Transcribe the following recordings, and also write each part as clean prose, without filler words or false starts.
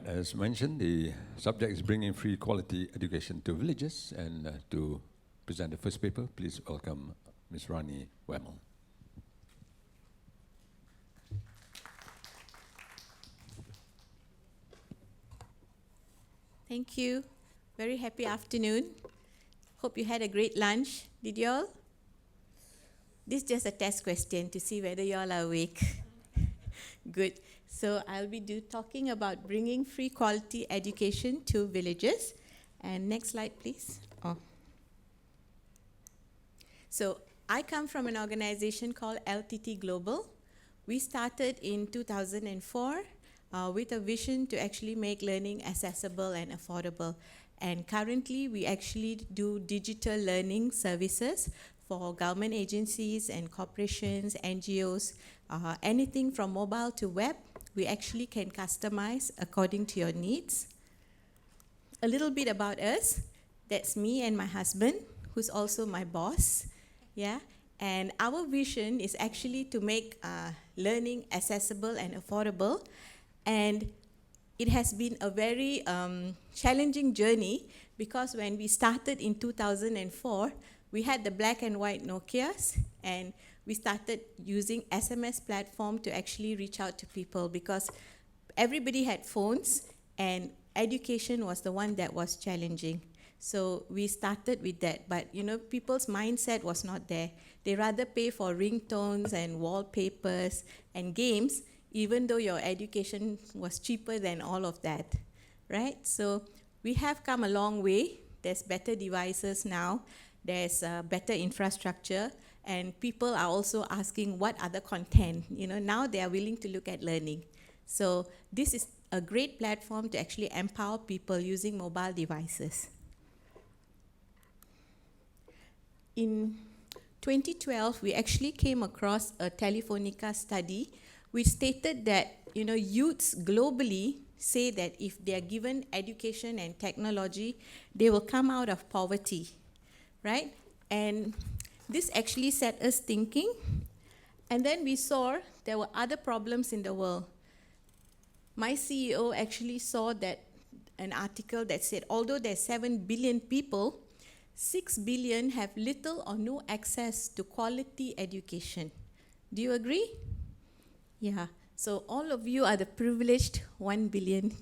as mentioned, the subject is bringing free quality education to villages. And to present the first paper, please welcome Ms. Rani Wemel. Thank you. Very happy afternoon. Hope you had a great lunch. Did you all? This is just a test question to see whether you all are awake. Good. So I'll be talking about bringing free quality education to villages. And next slide, please. So I come from an organization called LTC Global. We started in 2004 with a vision to actually make learning accessible and affordable. And currently, we actually do digital learning services for government agencies and corporations, NGOs, anything from mobile to web. We actually can customize according to your needs. A little bit about us. That's me and my husband, who's also my boss. Yeah. And our vision is actually to make learning accessible and affordable. And it has been a very challenging journey because when we started in 2004, we had the black and white Nokias, and we started using SMS platform to actually reach out to people because everybody had phones and education was the one that was challenging. So we started with that, but people's mindset was not there. They rather pay for ringtones and wallpapers and games, even though your education was cheaper than all of that, right? So we have come a long way. There's better devices now. There's better infrastructure. And people are also asking what other content. Now they are willing to look at learning. So this is a great platform to actually empower people using mobile devices. In 2012, we actually came across a Telefonica study which stated that youths globally say that if they are given education and technology, they will come out of poverty, right? And this actually set us thinking. And then we saw there were other problems in the world. My CEO actually saw that an article that said, although there's 7 billion people, 6 billion have little or no access to quality education. Do you agree? Yeah, so all of you are the privileged 1 billion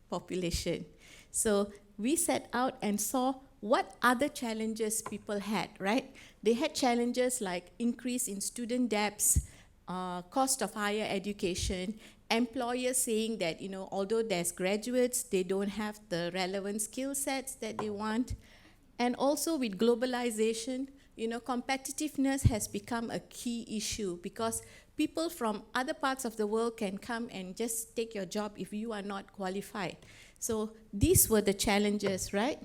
population. So we set out and saw what other challenges people had, right? They had challenges like increase in student debts, cost of higher education, employers saying that, although there's graduates, they don't have the relevant skill sets that they want. And also with globalization, competitiveness has become a key issue because people from other parts of the world can come and just take your job if you are not qualified. So these were the challenges, right?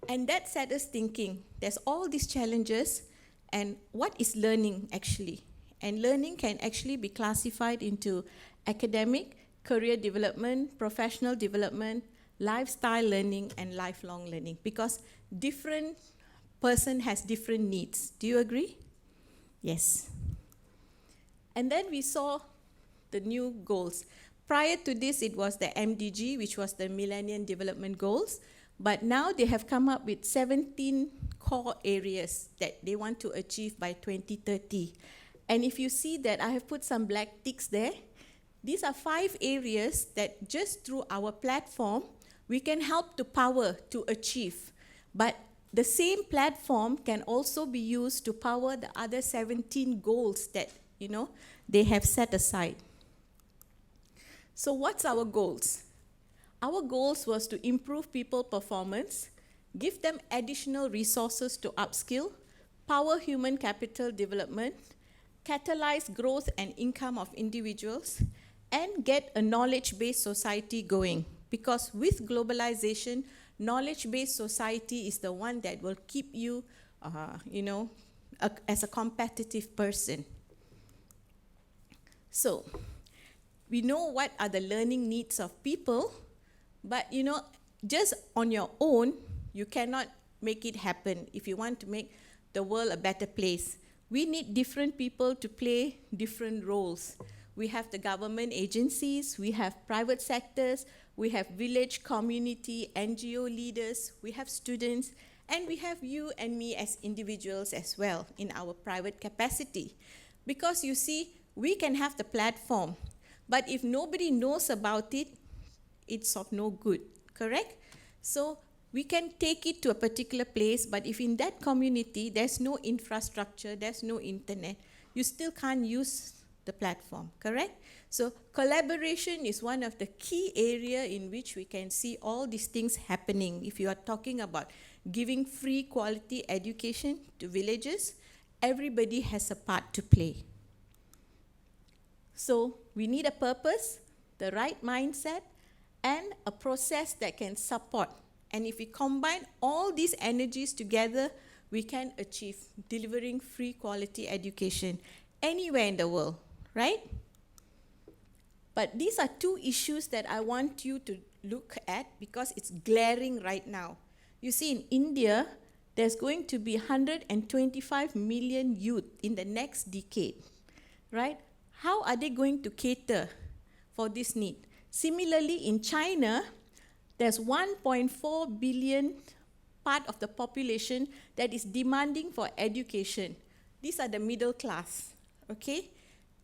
And that set us thinking, there's all these challenges, and what is learning actually? And learning can actually be classified into academic, career development, professional development, lifestyle learning, and lifelong learning, because different person has different needs. Do you agree? Yes. And then we saw the new goals. Prior to this, it was the MDG, which was the Millennium Development Goals, but now they have come up with 17 core areas that they want to achieve by 2030. And if you see that, I have put some black ticks there. These are 5 areas that just through our platform, we can help to power to achieve. But the same platform can also be used to power the other 17 goals that, they have set aside. So what's our goals? Our goals was to improve people performance, give them additional resources to upskill, power human capital development, catalyze growth and income of individuals, and get a knowledge-based society going. Because with globalization, knowledge-based society is the one that will keep you, as a competitive person. So, we know what are the learning needs of people, but just on your own, you cannot make it happen if you want to make the world a better place. We need different people to play different roles. we have the government agencies, we have private sectors, we have village community, NGO leaders, we have students, and we have you and me as individuals as well in our private capacity. Because you see, we can have the platform, but if nobody knows about it, it's of no good, correct? So we can take it to a particular place, but if in that community there's no infrastructure, there's no internet, you still can't use the platform, correct? So collaboration is one of the key area in which we can see all these things happening. If you are talking about giving free quality education to villages, everybody has a part to play. So we need a purpose, the right mindset, and a process that can support. And if we combine all these energies together, we can achieve delivering free quality education anywhere in the world, right? But these are two issues that I want you to look at because it's glaring right now. You see, in India, there's going to be 125 million youth in the next decade, right? How are they going to cater for this need? Similarly, in China, there's 1.4 billion part of the population that is demanding for education. These are the middle class, okay?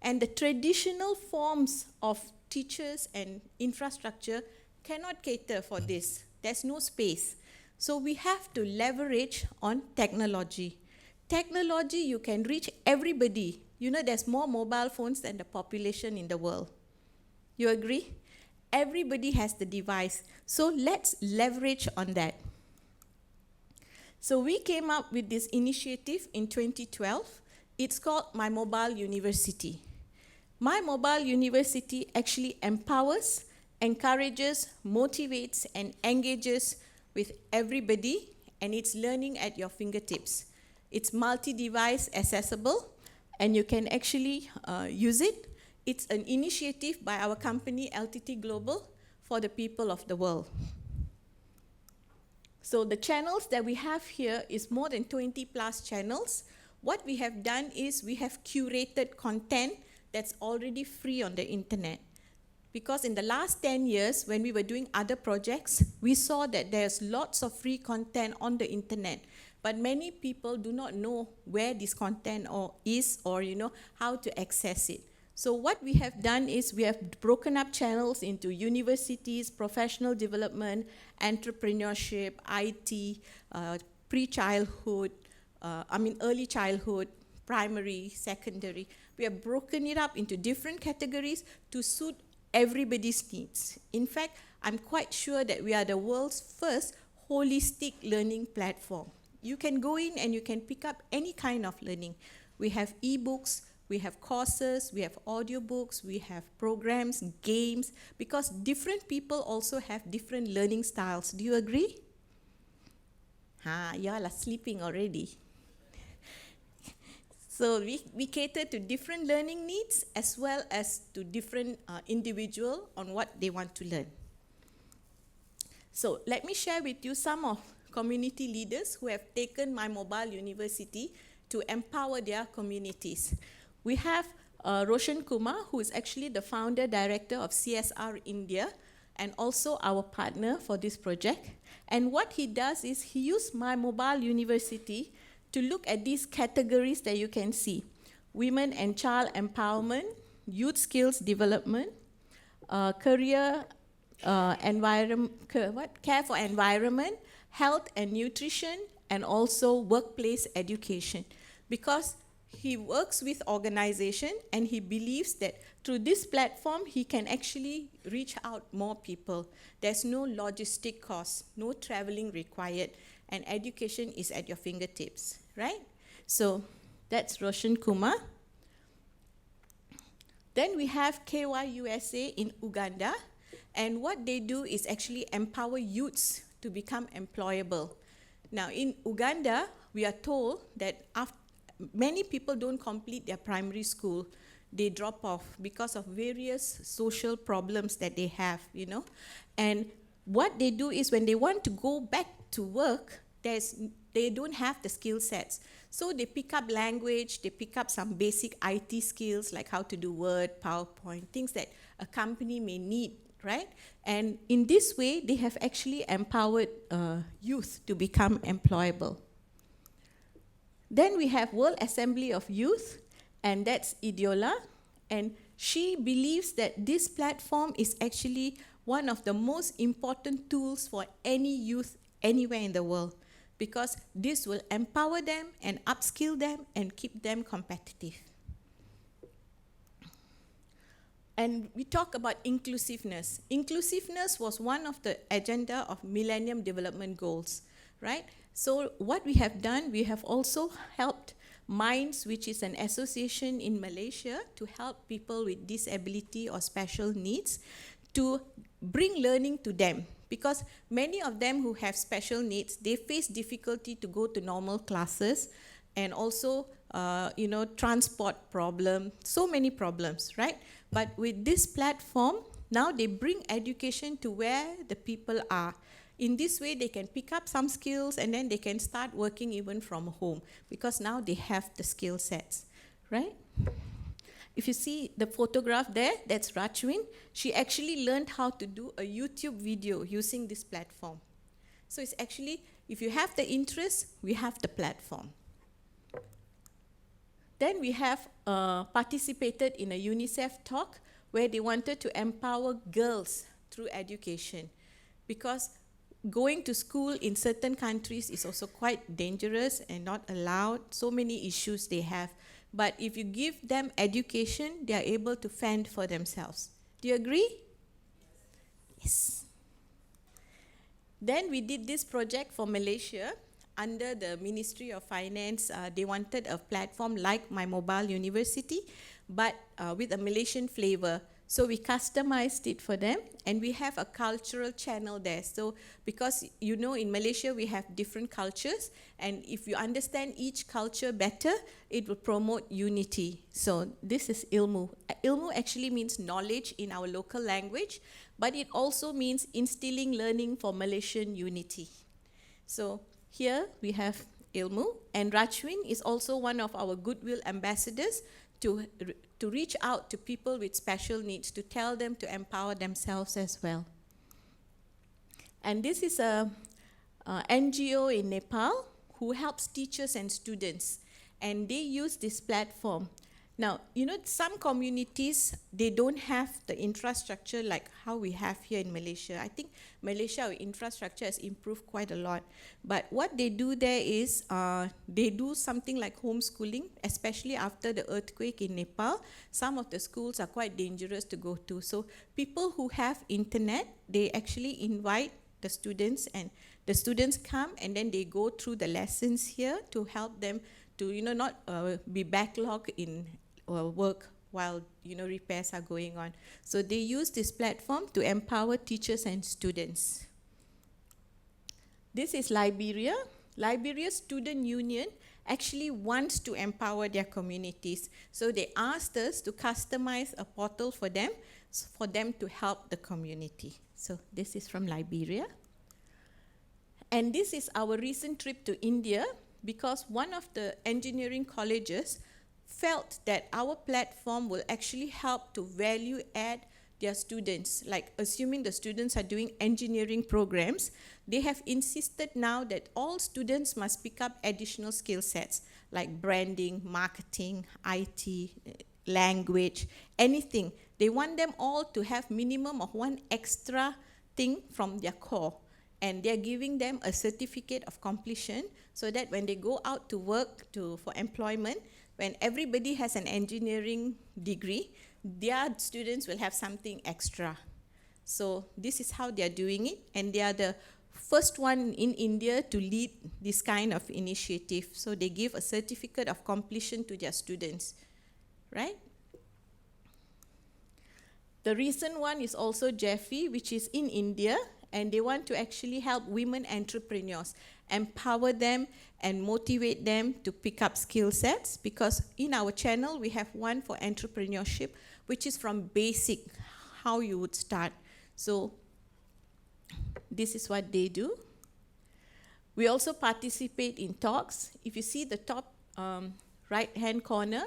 And the traditional forms of teachers and infrastructure cannot cater for this. There's no space. So we have to leverage on technology. Technology, you can reach everybody. You know, there's more mobile phones than the population in the world. You agree? Everybody has the device. So let's leverage on that. So we came up with this initiative in 2012. It's called My Mobile University. My Mobile University actually empowers, encourages, motivates, and engages with everybody, and it's learning at your fingertips. It's multi-device accessible, and you can actually use it. It's an initiative by our company, LTC Global, for the people of the world. So the channels that we have here is more than 20 plus channels. What we have done is we have curated content that's already free on the internet. Because in the last 10 years, when we were doing other projects, we saw that there's lots of free content on the internet. But many people do not know where this content is or how to access it. So what we have done is we have broken up channels into universities, professional development, entrepreneurship, IT, pre-childhood, early childhood, primary, secondary. We have broken it up into different categories to suit everybody's needs. In fact, I'm quite sure that we are the world's first holistic learning platform. You can go in and you can pick up any kind of learning. We have ebooks, we have courses, we have audiobooks, we have programs, games, because different people also have different learning styles. Do you agree? You all are sleeping already. So we cater to different learning needs as well as to different individual on what they want to learn. So let me share with you some of community leaders who have taken My Mobile University to empower their communities. We have Roshan Kumar, who is actually the founder director of CSR India and also our partner for this project. And what he does is he used My Mobile University to look at these categories that you can see: women and child empowerment, youth skills development, career care for environment, health and nutrition, and also workplace education. Because he works with organization and he believes that through this platform he can actually reach out more people. There's no logistic cost, no traveling required, and education is at your fingertips, right? So that's Roshan Kumar. Then we have KYUSA in Uganda, and what they do is actually empower youths to become employable. Now in Uganda, we are told that many people don't complete their primary school. They drop off because of various social problems that they have, And what they do is when they want to go back to work, there's they don't have the skill sets. So they pick up language, they pick up some basic IT skills like how to do Word, PowerPoint, things that a company may need, right? And in this way, they have actually empowered youth to become employable. Then we have World Assembly of Youth, and that's Ideola. And she believes that this platform is actually one of the most important tools for any youth anywhere in the world, because this will empower them and upskill them and keep them competitive. And we talk about inclusiveness. Inclusiveness was one of the agenda of Millennium Development Goals, right? So what we have done, we have also helped Minds, which is an association in Malaysia, to help people with disability or special needs to bring learning to them. Because many of them who have special needs, they face difficulty to go to normal classes, and also, transport problem, so many problems, right? But with this platform, now they bring education to where the people are. In this way, they can pick up some skills and then they can start working even from home, because now they have the skill sets, right? If you see the photograph there, that's Rachwin. She actually learned how to do a YouTube video using this platform. So it's actually, if you have the interest, we have the platform. Then we have participated in a UNICEF talk where they wanted to empower girls through education, because going to school in certain countries is also quite dangerous and not allowed. So many issues they have. But if you give them education, they are able to fend for themselves. Do you agree? Yes. Then we did this project for Malaysia under the Ministry of Finance. They wanted a platform like My Mobile University, but with a Malaysian flavor. So we customized it for them, and we have a cultural channel there. So because in Malaysia we have different cultures, and if you understand each culture better, it will promote unity. So this is ilmu. Ilmu actually means knowledge in our local language, but it also means instilling learning for Malaysian unity. So here we have ilmu, and Rachwin is also one of our goodwill ambassadors to reach out to people with special needs, to tell them to empower themselves as well. And this is a NGO in Nepal who helps teachers and students, and they use this platform. Now, some communities, they don't have the infrastructure like how we have here in Malaysia. I think Malaysia, our infrastructure has improved quite a lot. But what they do there is they do something like homeschooling, especially after the earthquake in Nepal. Some of the schools are quite dangerous to go to. So people who have internet, they actually invite the students, and the students come, and then they go through the lessons here to help them to not be backlogged in work while repairs are going on. So they use this platform to empower teachers and students. This is Liberia. Liberia's Student Union actually wants to empower their communities. So they asked us to customize a portal for them to help the community. So this is from Liberia. And this is our recent trip to India, because one of the engineering colleges felt that our platform will actually help to value add their students. Like, assuming the students are doing engineering programs, they have insisted now that all students must pick up additional skill sets like branding, marketing, IT, language, anything. They want them all to have minimum of one extra thing from their core. And they're giving them a certificate of completion so that when they go out to work for employment, when everybody has an engineering degree, their students will have something extra. So this is how they're doing it, and they are the first one in India to lead this kind of initiative. So they give a certificate of completion to their students, right? The recent one is also Jeffy, which is in India, and they want to actually help women entrepreneurs, empower them and motivate them to pick up skill sets, because in our channel we have one for entrepreneurship, which is from basic, how you would start. So this is what they do. We also participate in talks. If you see the top right-hand corner,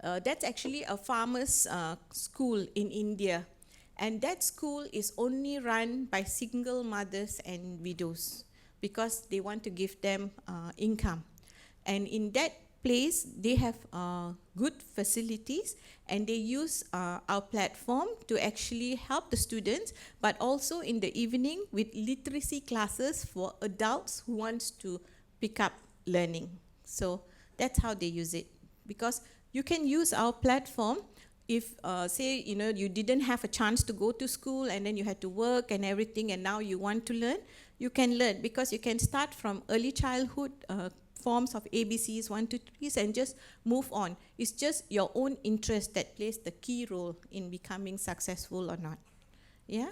that's actually a farmer's school in India. And that school is only run by single mothers and widows because they want to give them income. And in that place, they have good facilities, and they use our platform to actually help the students, but also in the evening with literacy classes for adults who wants to pick up learning. So that's how they use it. Because you can use our platform if, say, you didn't have a chance to go to school and then you had to work and everything, and now you want to learn, you can learn because you can start from early childhood forms of ABCs, 1, 2, 3s, and just move on. It's just your own interest that plays the key role in becoming successful or not. Yeah?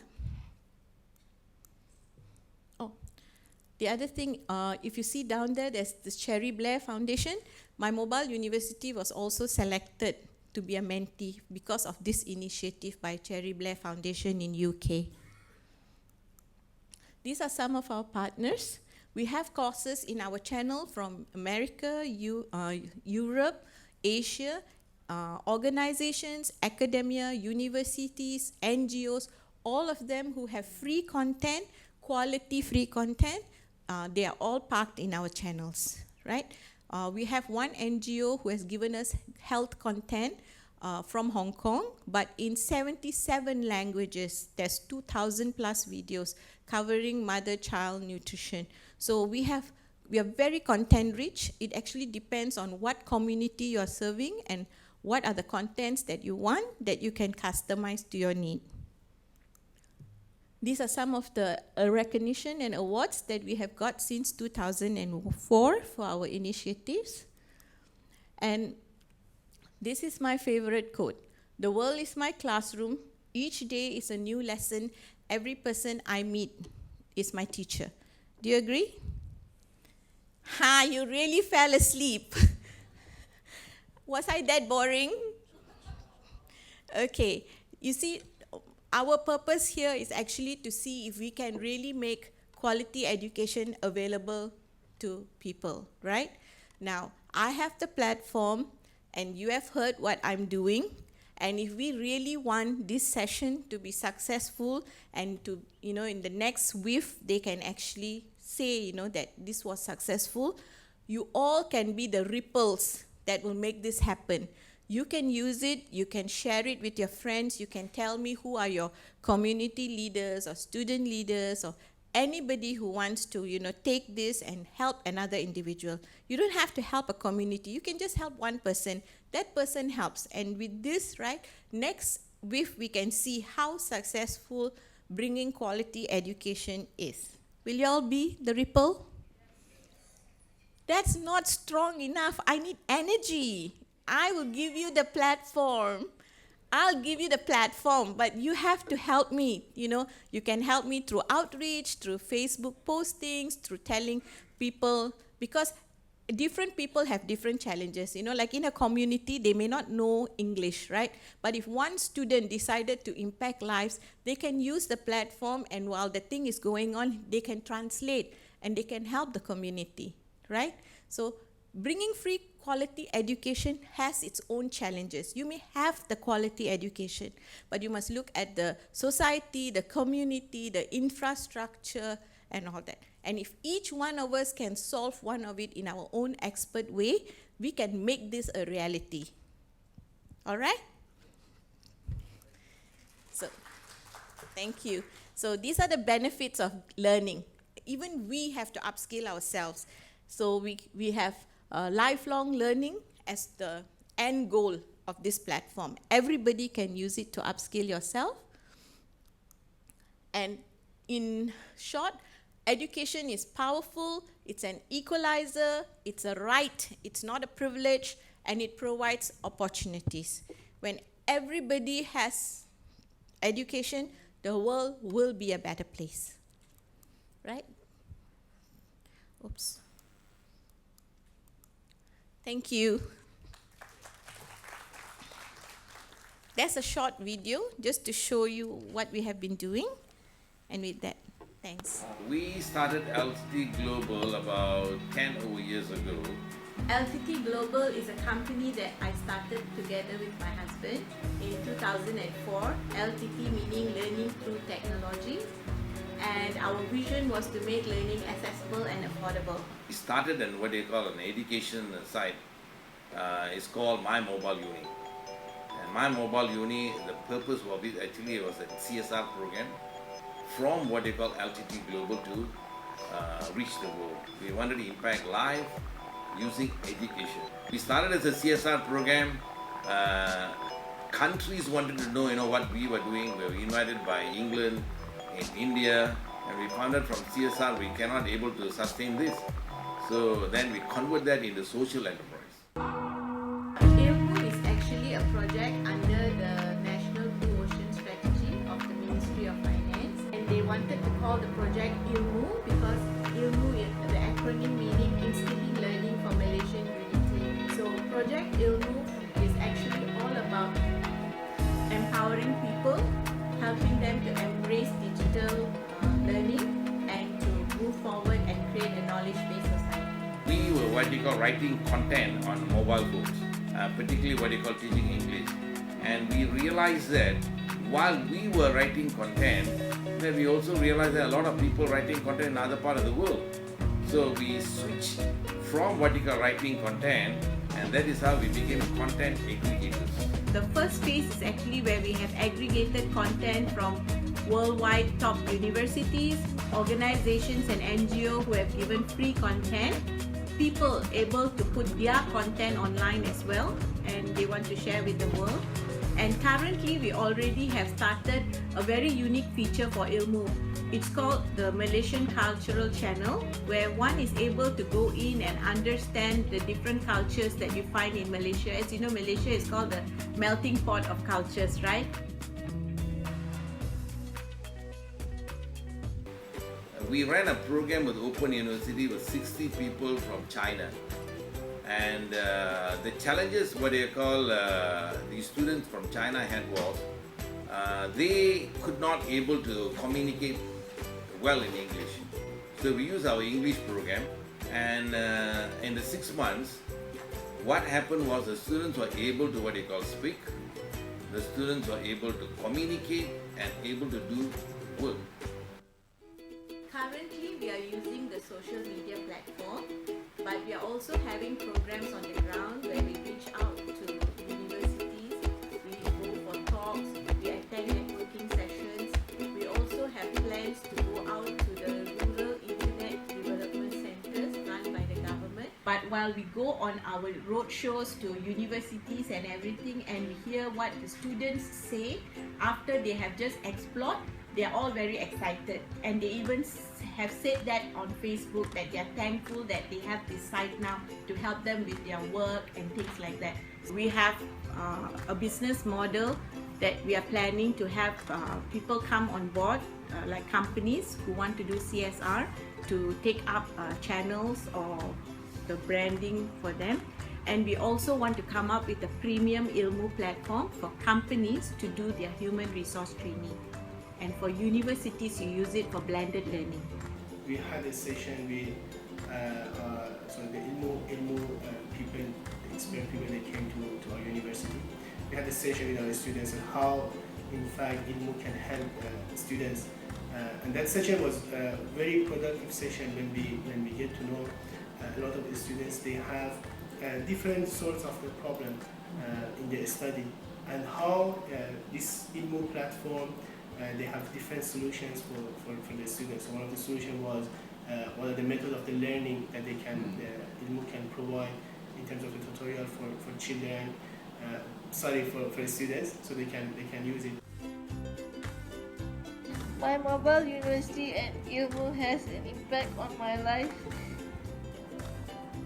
Oh, the other thing, if you see down there, there's the Cherry Blair Foundation. My mobile university was also selected to be a mentee because of this initiative by Cherry Blair Foundation in UK. These are some of our partners. We have courses in our channel from America, Europe, Asia, organizations, academia, universities, NGOs, all of them who have free content, quality free content. They are all parked in our channels, right? We have one NGO who has given us health content from Hong Kong, but in 77 languages. There's 2,000 plus videos covering mother-child nutrition. So we are very content rich. It actually depends on what community you are serving and what are the contents that you want that you can customize to your need. These are some of the recognition and awards that we have got since 2004 for our initiatives. And this is my favorite quote. The world is my classroom. Each day is a new lesson. Every person I meet is my teacher. Do you agree? Ha, you really fell asleep. Was I that boring? Okay, you see, our purpose here is actually to see if we can really make quality education available to people, right? Now, I have the platform, and you have heard what I'm doing. And if we really want this session to be successful and to, in the next whiff, they can actually say, that this was successful, you all can be the ripples that will make this happen. You can use it, you can share it with your friends, you can tell me who are your community leaders or student leaders or anybody who wants to, take this and help another individual. You don't have to help a community, you can just help one person. That person helps. And with this, right, next whiff we can see how successful bringing quality education is. Will you all be the ripple? That's not strong enough. I need energy. I will give you the platform. I'll give you the platform, but you have to help me. You can help me through outreach, through Facebook postings, through telling people, because different people have different challenges. Like in a community, they may not know English, right? But if one student decided to impact lives, they can use the platform, and while the thing is going on, they can translate and they can help the community, right? So bringing free quality education has its own challenges. You may have the quality education, but you must look at the society, the community, the infrastructure, and all that. And if each one of us can solve one of it in our own expert way, we can make this a reality. All right? So, thank you. So these are the benefits of learning. Even we have to upskill ourselves. So we have lifelong learning as the end goal of this platform. Everybody can use it to upskill yourself. And in short, education is powerful, it's an equalizer, it's a right, it's not a privilege, and it provides opportunities. When everybody has education, the world will be a better place. Right? Oops. Thank you. That's a short video just to show you what we have been doing. And with that, thank you. Thanks. We started LTC Global about 10 over years ago. LTT Global is a company that I started together with my husband in 2004. LTT meaning learning through technology. And our vision was to make learning accessible and affordable. We started in what they call an education site. It's called My Mobile Uni. And My Mobile Uni, the purpose of it actually was a CSR program from what they call LTT Global to reach the world. We wanted to impact life using education. We started as a CSR program. Countries wanted to know, what we were doing. We were invited by England, in India, and we found out from CSR we cannot able to sustain this. So then we convert that into social enterprise. ILMU is actually a project under the National Blue Ocean Strategy of the Ministry of Finance, and they wanted to call the project ILMU because ILMU is the acronym meaning Instilling Learning for Malaysian Unity. So Project ILMU is actually all about empowering people, helping them to embrace digital learning and to move forward and create a knowledge-based society. We were what you call writing content on mobile phones, particularly what you call teaching English. And we realized that while we were writing content, then we also realized that a lot of people writing content in other parts of the world. So we switched from what you call writing content, and that is how we became content aggregators. The first phase is actually where we have aggregated content from worldwide top universities, organizations and NGO who have given free content, people able to put their content online as well and they want to share with the world. And currently we already have started a very unique feature for ILMU. It's called the Malaysian Cultural Channel, where one is able to go in and understand the different cultures that you find in Malaysia. As you know, Malaysia is called the melting pot of cultures, right? We ran a program with Open University with 60 people from China. And the challenges, what they call the students from China had was, they could not able to communicate well in English. So we used our English program, and in the 6 months, what happened was the students were able to what they call speak, the students were able to communicate and able to do work. Currently, we are using the social media platform, but we are also having programs on the ground where we reach out to universities, we go for talks, we attend networking sessions. We also have plans to go out to the rural internet development centers run by the government. But while we go on our road shows to universities and everything, and we hear what the students say after they have just explored, they are all very excited, and they even have said that on Facebook that they are thankful that they have this site now to help them with their work and things like that. We have a business model that we are planning to have people come on board, like companies who want to do CSR, to take up channels or the branding for them. And we also want to come up with a premium ILMU platform for companies to do their human resource training. And for universities, you use it for blended learning. We had a session with the ILMU people, the experienced people that came to our university. We had a session with our students on how, in fact, ILMU can help students. And that session was a very productive session when we get to know a lot of the students. They have different sorts of the problem in their study, and how this ILMU platform, they have different solutions for the students. So one of the solutions was what are the methods of the learning that they can ILMU can provide in terms of the tutorial for children, for the students, so they can use it. My mobile university and ILMU has an impact on my life,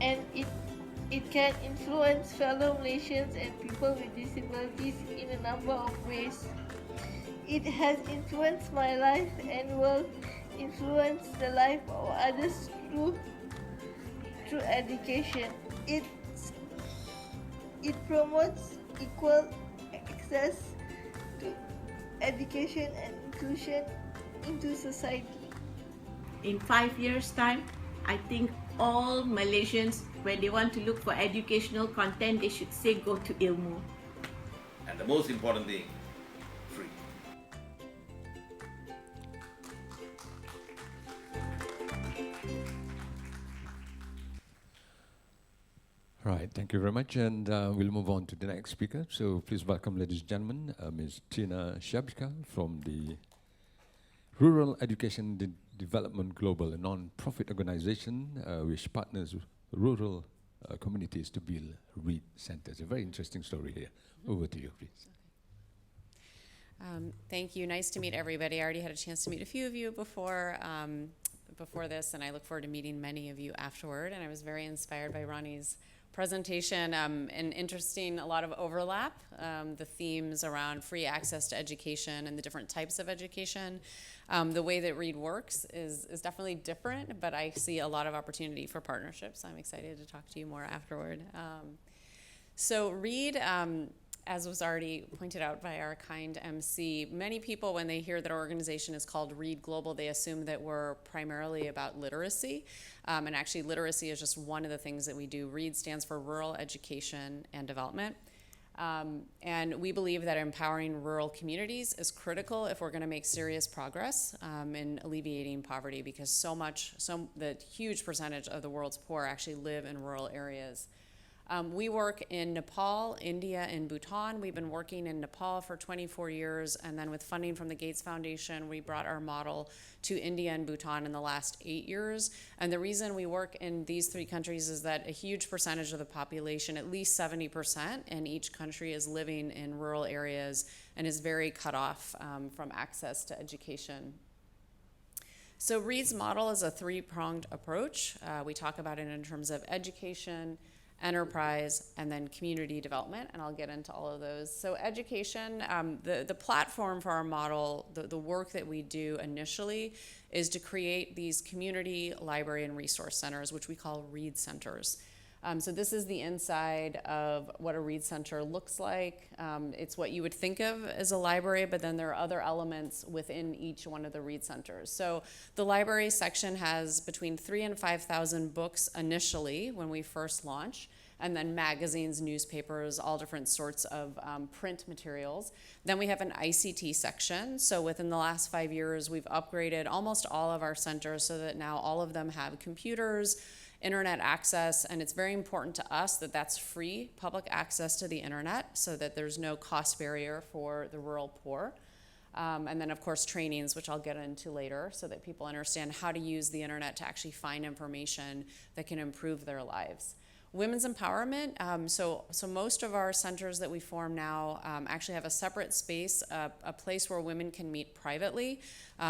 and it can influence fellow Malaysians and people with disabilities in a number of ways. It has influenced my life and will influence the life of others through education. It promotes equal access to education and inclusion into society. in 5 years' time, I think all Malaysians, when they want to look for educational content, they should say go to Ilmu. And the most important thing, free. Right, thank you very much, and we'll move on to the next speaker. So please welcome, ladies and gentlemen, Ms. Tuna Sciabica from the Rural Education Development Global, a non-profit organization which partners with rural communities to build read centers. A very interesting story here. Over to you, please. Thank you. Nice to meet everybody. I already had a chance to meet a few of you before this, and I look forward to meeting many of you afterward. And I was very inspired by Rani's presentation and interesting, a lot of overlap, the themes around free access to education and the different types of education. The way that READ works is definitely different, but I see a lot of opportunity for partnerships. I'm excited to talk to you more afterward. So READ, as was already pointed out by our kind MC, many people, when they hear that our organization is called READ Global, they assume that we're primarily about literacy. And actually, literacy is just one of the things that we do. READ stands for Rural Education and Development. And we believe that empowering rural communities is critical if we're going to make serious progress in alleviating poverty, because the huge percentage of the world's poor actually live in rural areas. We work in Nepal, India, and Bhutan. We've been working in Nepal for 24 years, and then with funding from the Gates Foundation, we brought our model to India and Bhutan in the last 8 years. And the reason we work in these 3 countries is that a huge percentage of the population, at least 70% in each country, is living in rural areas and is very cut off from access to education. So READ's model is a 3-pronged approach. We talk about it in terms of education, enterprise, and then community development, and I'll get into all of those. So education, the platform for our model, the work that we do initially is to create these community library and resource centers, which we call READ centers. So this is the inside of what a READ center looks like. It's what you would think of as a library, but then there are other elements within each one of the READ centers. So the library section has between 3,000 and 5,000 books initially when we first launch, and then magazines, newspapers, all different sorts of print materials. Then we have an ICT section. So within the last 5 years, we've upgraded almost all of our centers so that now all of them have computers, internet access, and it's very important to us that that's free public access to the internet so that there's no cost barrier for the rural poor. And then, of course, trainings, which I'll get into later, so that people understand how to use the internet to actually find information that can improve their lives. Women's empowerment, so most of our centers that we form now actually have a separate space, a place where women can meet privately.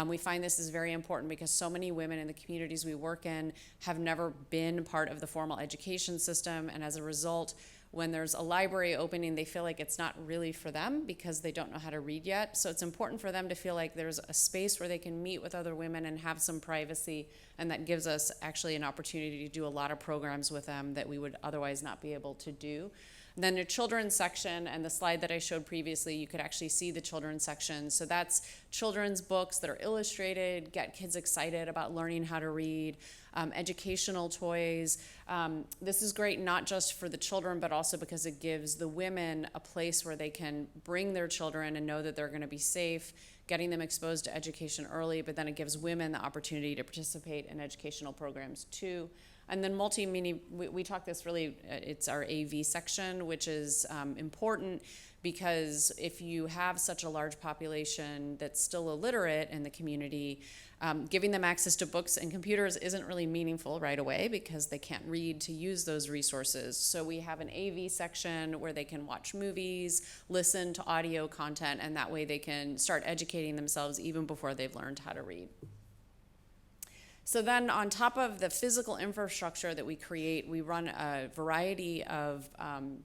We find this is very important because so many women in the communities we work in have never been part of the formal education system, and as a result, when there's a library opening, they feel like it's not really for them because they don't know how to read yet. So it's important for them to feel like there's a space where they can meet with other women and have some privacy, and that gives us actually an opportunity to do a lot of programs with them that we would otherwise not be able to do. And then the children's section, and the slide that I showed previously, you could actually see the children's section. So that's children's books that are illustrated, get kids excited about learning how to read, educational toys. This is great not just for the children, but also because it gives the women a place where they can bring their children and know that they're going to be safe, getting them exposed to education early, but then it gives women the opportunity to participate in educational programs too. And then multimedia, we talk this really, it's our AV section, which is important because if you have such a large population that's still illiterate in the community, giving them access to books and computers isn't really meaningful right away because they can't read to use those resources. So we have an AV section where they can watch movies, listen to audio content, and that way they can start educating themselves even before they've learned how to read. So then on top of the physical infrastructure that we create, we run a variety of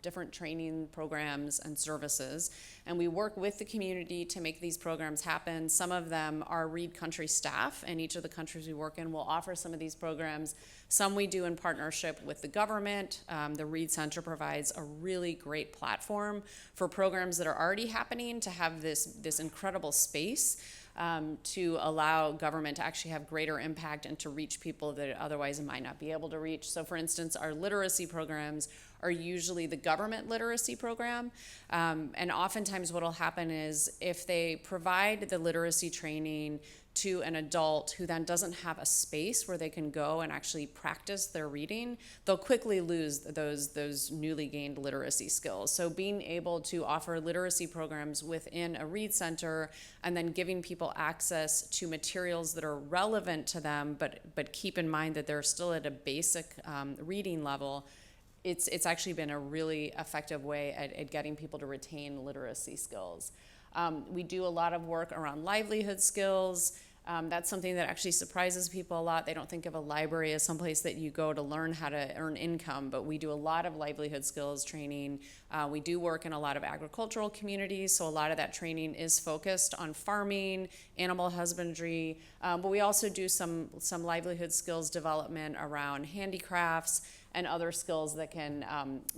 different training programs and services, and we work with the community to make these programs happen. Some of them are READ country staff, and each of the countries we work in will offer some of these programs. Some we do in partnership with the government. The READ Center provides a really great platform for programs that are already happening to have this incredible space. to allow government to actually have greater impact and to reach people that it otherwise might not be able to reach. So for instance, our literacy programs are usually the government literacy program. And oftentimes what will happen is if they provide the literacy training to an adult who then doesn't have a space where they can go and actually practice their reading, they'll quickly lose those newly gained literacy skills. So being able to offer literacy programs within a read center and then giving people access to materials that are relevant to them, but keep in mind that they're still at a basic reading level, it's actually been a really effective way at getting people to retain literacy skills. We do a lot of work around livelihood skills. That's something that actually surprises people a lot. They don't think of a library as someplace that you go to learn how to earn income, but we do a lot of livelihood skills training. We do work in a lot of agricultural communities, so a lot of that training is focused on farming, animal husbandry, but we also do some livelihood skills development around handicrafts and other skills that can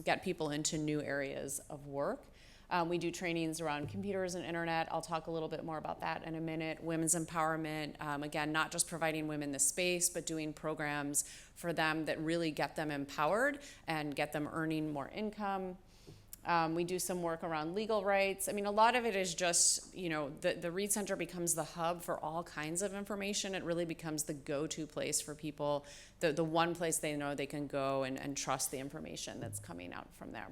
get people into new areas of work. We do trainings around computers and internet. I'll talk a little bit more about that in a minute. Women's empowerment, again, not just providing women the space, but doing programs for them that really get them empowered and get them earning more income. We do some work around legal rights. I mean, a lot of it is just, the Read Center becomes the hub for all kinds of information. It really becomes the go-to place for people, the one place they know they can go and trust the information that's coming out from there.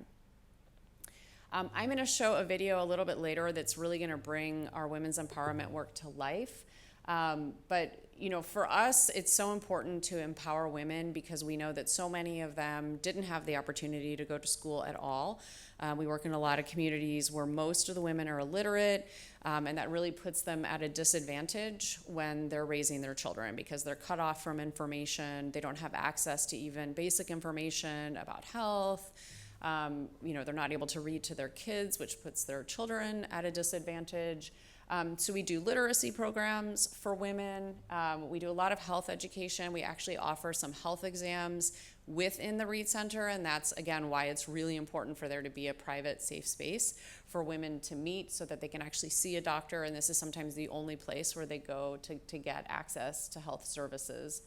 I'm going to show a video a little bit later that's really going to bring our women's empowerment work to life. But for us, it's so important to empower women because we know that so many of them didn't have the opportunity to go to school at all. We work in a lot of communities where most of the women are illiterate, and that really puts them at a disadvantage when they're raising their children because they're cut off from information. They don't have access to even basic information about health. They're not able to read to their kids, which puts their children at a disadvantage. So we do literacy programs for women. We do a lot of health education. We actually offer some health exams within the Read Center, and that's, again, why it's really important for there to be a private, safe space for women to meet so that they can actually see a doctor, and this is sometimes the only place where they go to get access to health services.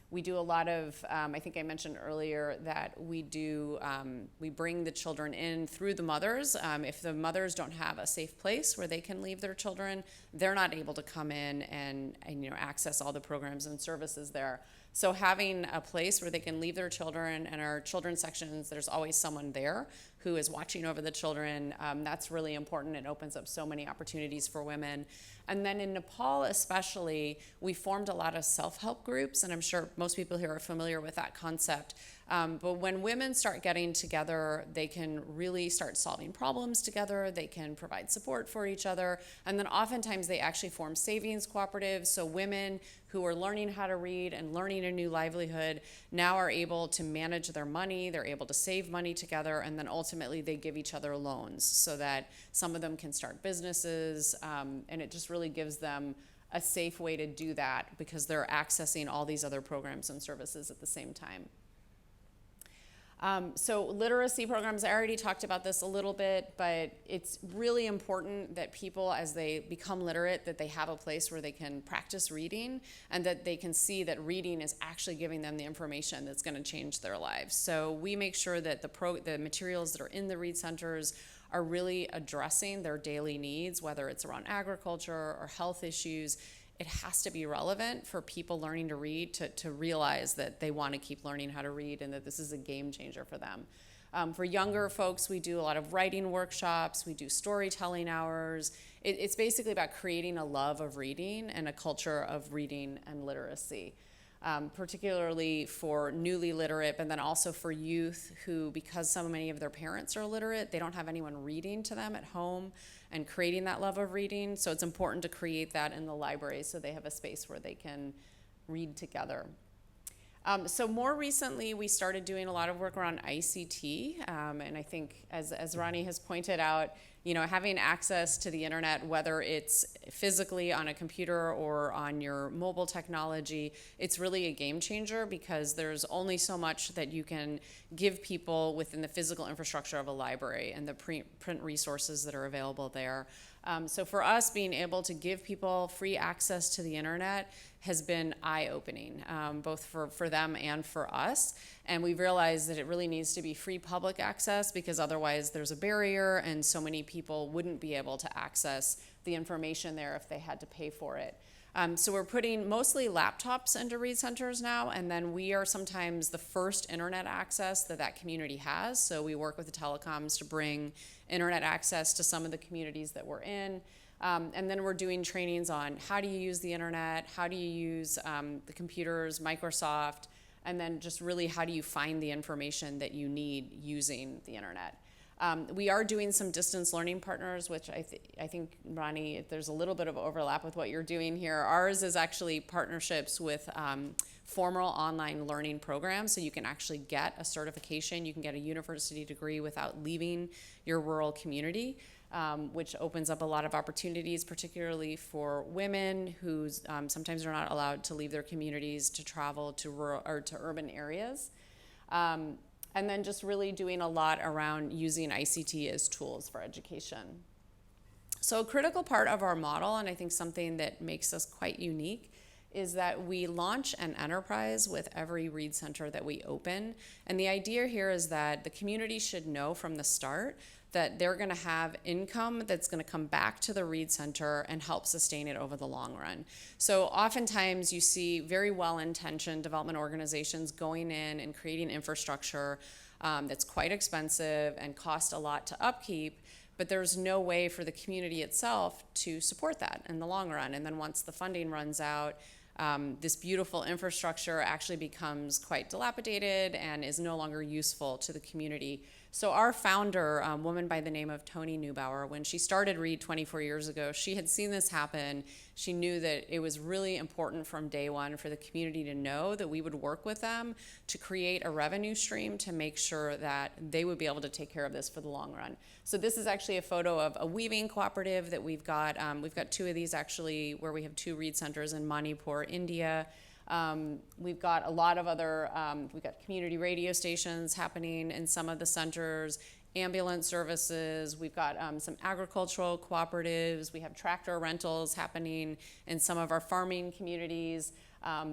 We do a lot of, I think I mentioned earlier that we bring the children in through the mothers. If the mothers don't have a safe place where they can leave their children, they're not able to come in and access all the programs and services there. So having a place where they can leave their children, and our children's sections, there's always someone there who is watching over the children. That's really important. It opens up so many opportunities for women. And then in Nepal especially, we formed a lot of self-help groups, and I'm sure most people here are familiar with that concept. But when women start getting together, they can really start solving problems together, they can provide support for each other, and then oftentimes they actually form savings cooperatives, so women who are learning how to read and learning a new livelihood now are able to manage their money, they're able to save money together, and then ultimately they give each other loans so that some of them can start businesses, and it just really gives them a safe way to do that because they're accessing all these other programs and services at the same time. So literacy programs, I already talked about this a little bit, but it's really important that people, as they become literate, that they have a place where they can practice reading and that they can see that reading is actually giving them the information that's going to change their lives. So we make sure that the materials that are in the Read Centers are really addressing their daily needs, whether it's around agriculture or health issues. It has to be relevant for people learning to read to realize that they want to keep learning how to read and that this is a game changer for them. For younger folks, we do a lot of writing workshops, we do storytelling hours. It's basically about creating a love of reading and a culture of reading and literacy, particularly for newly literate, but then also for youth who, because so many of their parents are illiterate, they don't have anyone reading to them at home and creating that love of reading. So it's important to create that in the library so they have a space where they can read together. So more recently, we started doing a lot of work around ICT, and I think as Rani has pointed out, having access to the internet, whether it's physically on a computer or on your mobile technology, it's really a game changer because there's only so much that you can give people within the physical infrastructure of a library and the print resources that are available there. So for us, being able to give people free access to the internet has been eye-opening, both for them and for us. And we've realized that it really needs to be free public access, because otherwise there's a barrier and so many people wouldn't be able to access the information there if they had to pay for it. So we're putting mostly laptops into read centers now, and then we are sometimes the first internet access that community has. So we work with the telecoms to bring internet access to some of the communities that we're in. And then we're doing trainings on how do you use the internet, how do you use the computers, Microsoft, and then just really how do you find the information that you need using the internet. We are doing some distance learning partners, which I think, Rani, there's a little bit of overlap with what you're doing here. Ours is actually partnerships with formal online learning programs, so you can actually get a certification. You can get a university degree without leaving your rural community, which opens up a lot of opportunities, particularly for women who sometimes are not allowed to leave their communities to travel to rural or to urban areas. And then just really doing a lot around using ICT as tools for education. So a critical part of our model, and I think something that makes us quite unique, is that we launch an enterprise with every read center that we open. And the idea here is that the community should know from the start that they're going to have income that's going to come back to the read center and help sustain it over the long run. So oftentimes you see very well-intentioned development organizations going in and creating infrastructure that's quite expensive and cost a lot to upkeep, but there's no way for the community itself to support that in the long run. And then once the funding runs out, this beautiful infrastructure actually becomes quite dilapidated and is no longer useful to the community. So our founder, a woman by the name of Tony Neubauer, when she started READ 24 years ago, she had seen this happen. She knew that it was really important from day one for the community to know that we would work with them to create a revenue stream to make sure that they would be able to take care of this for the long run. So this is actually a photo of a weaving cooperative that we've got. We've got two of these actually where we have two READ centers in Manipur, India. We've got a lot of other, we've got community radio stations happening in some of the centers, ambulance services, we've got some agricultural cooperatives, we have tractor rentals happening in some of our farming communities,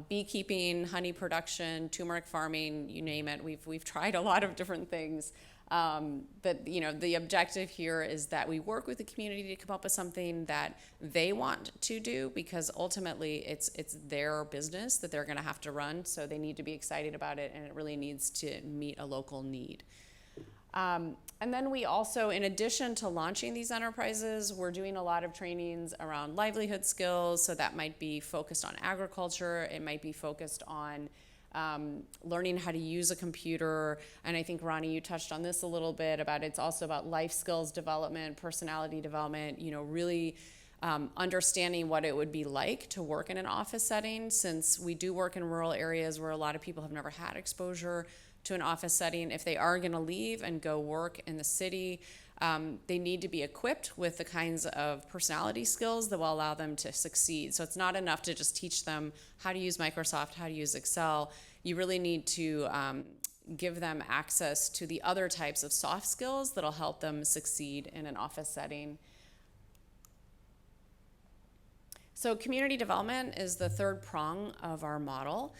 beekeeping, honey production, turmeric farming, you name it. We've tried a lot of different things. But the objective here is that we work with the community to come up with something that they want to do, because ultimately it's their business that they're going to have to run, so they need to be excited about it, and it really needs to meet a local need. And then we also, in addition to launching these enterprises, we're doing a lot of trainings around livelihood skills. So that might be focused on agriculture, it might be focused on learning how to use a computer. And I think, Rani, you touched on this a little bit about it's also about life skills development, personality development, really understanding what it would be like to work in an office setting, since we do work in rural areas where a lot of people have never had exposure to an office setting. If they are going to leave and go work in the city, they need to be equipped with the kinds of personality skills that will allow them to succeed. So it's not enough to just teach them how to use Microsoft, how to use Excel. You really need to give them access to the other types of soft skills that'll help them succeed in an office setting. So community development is the third prong of our model.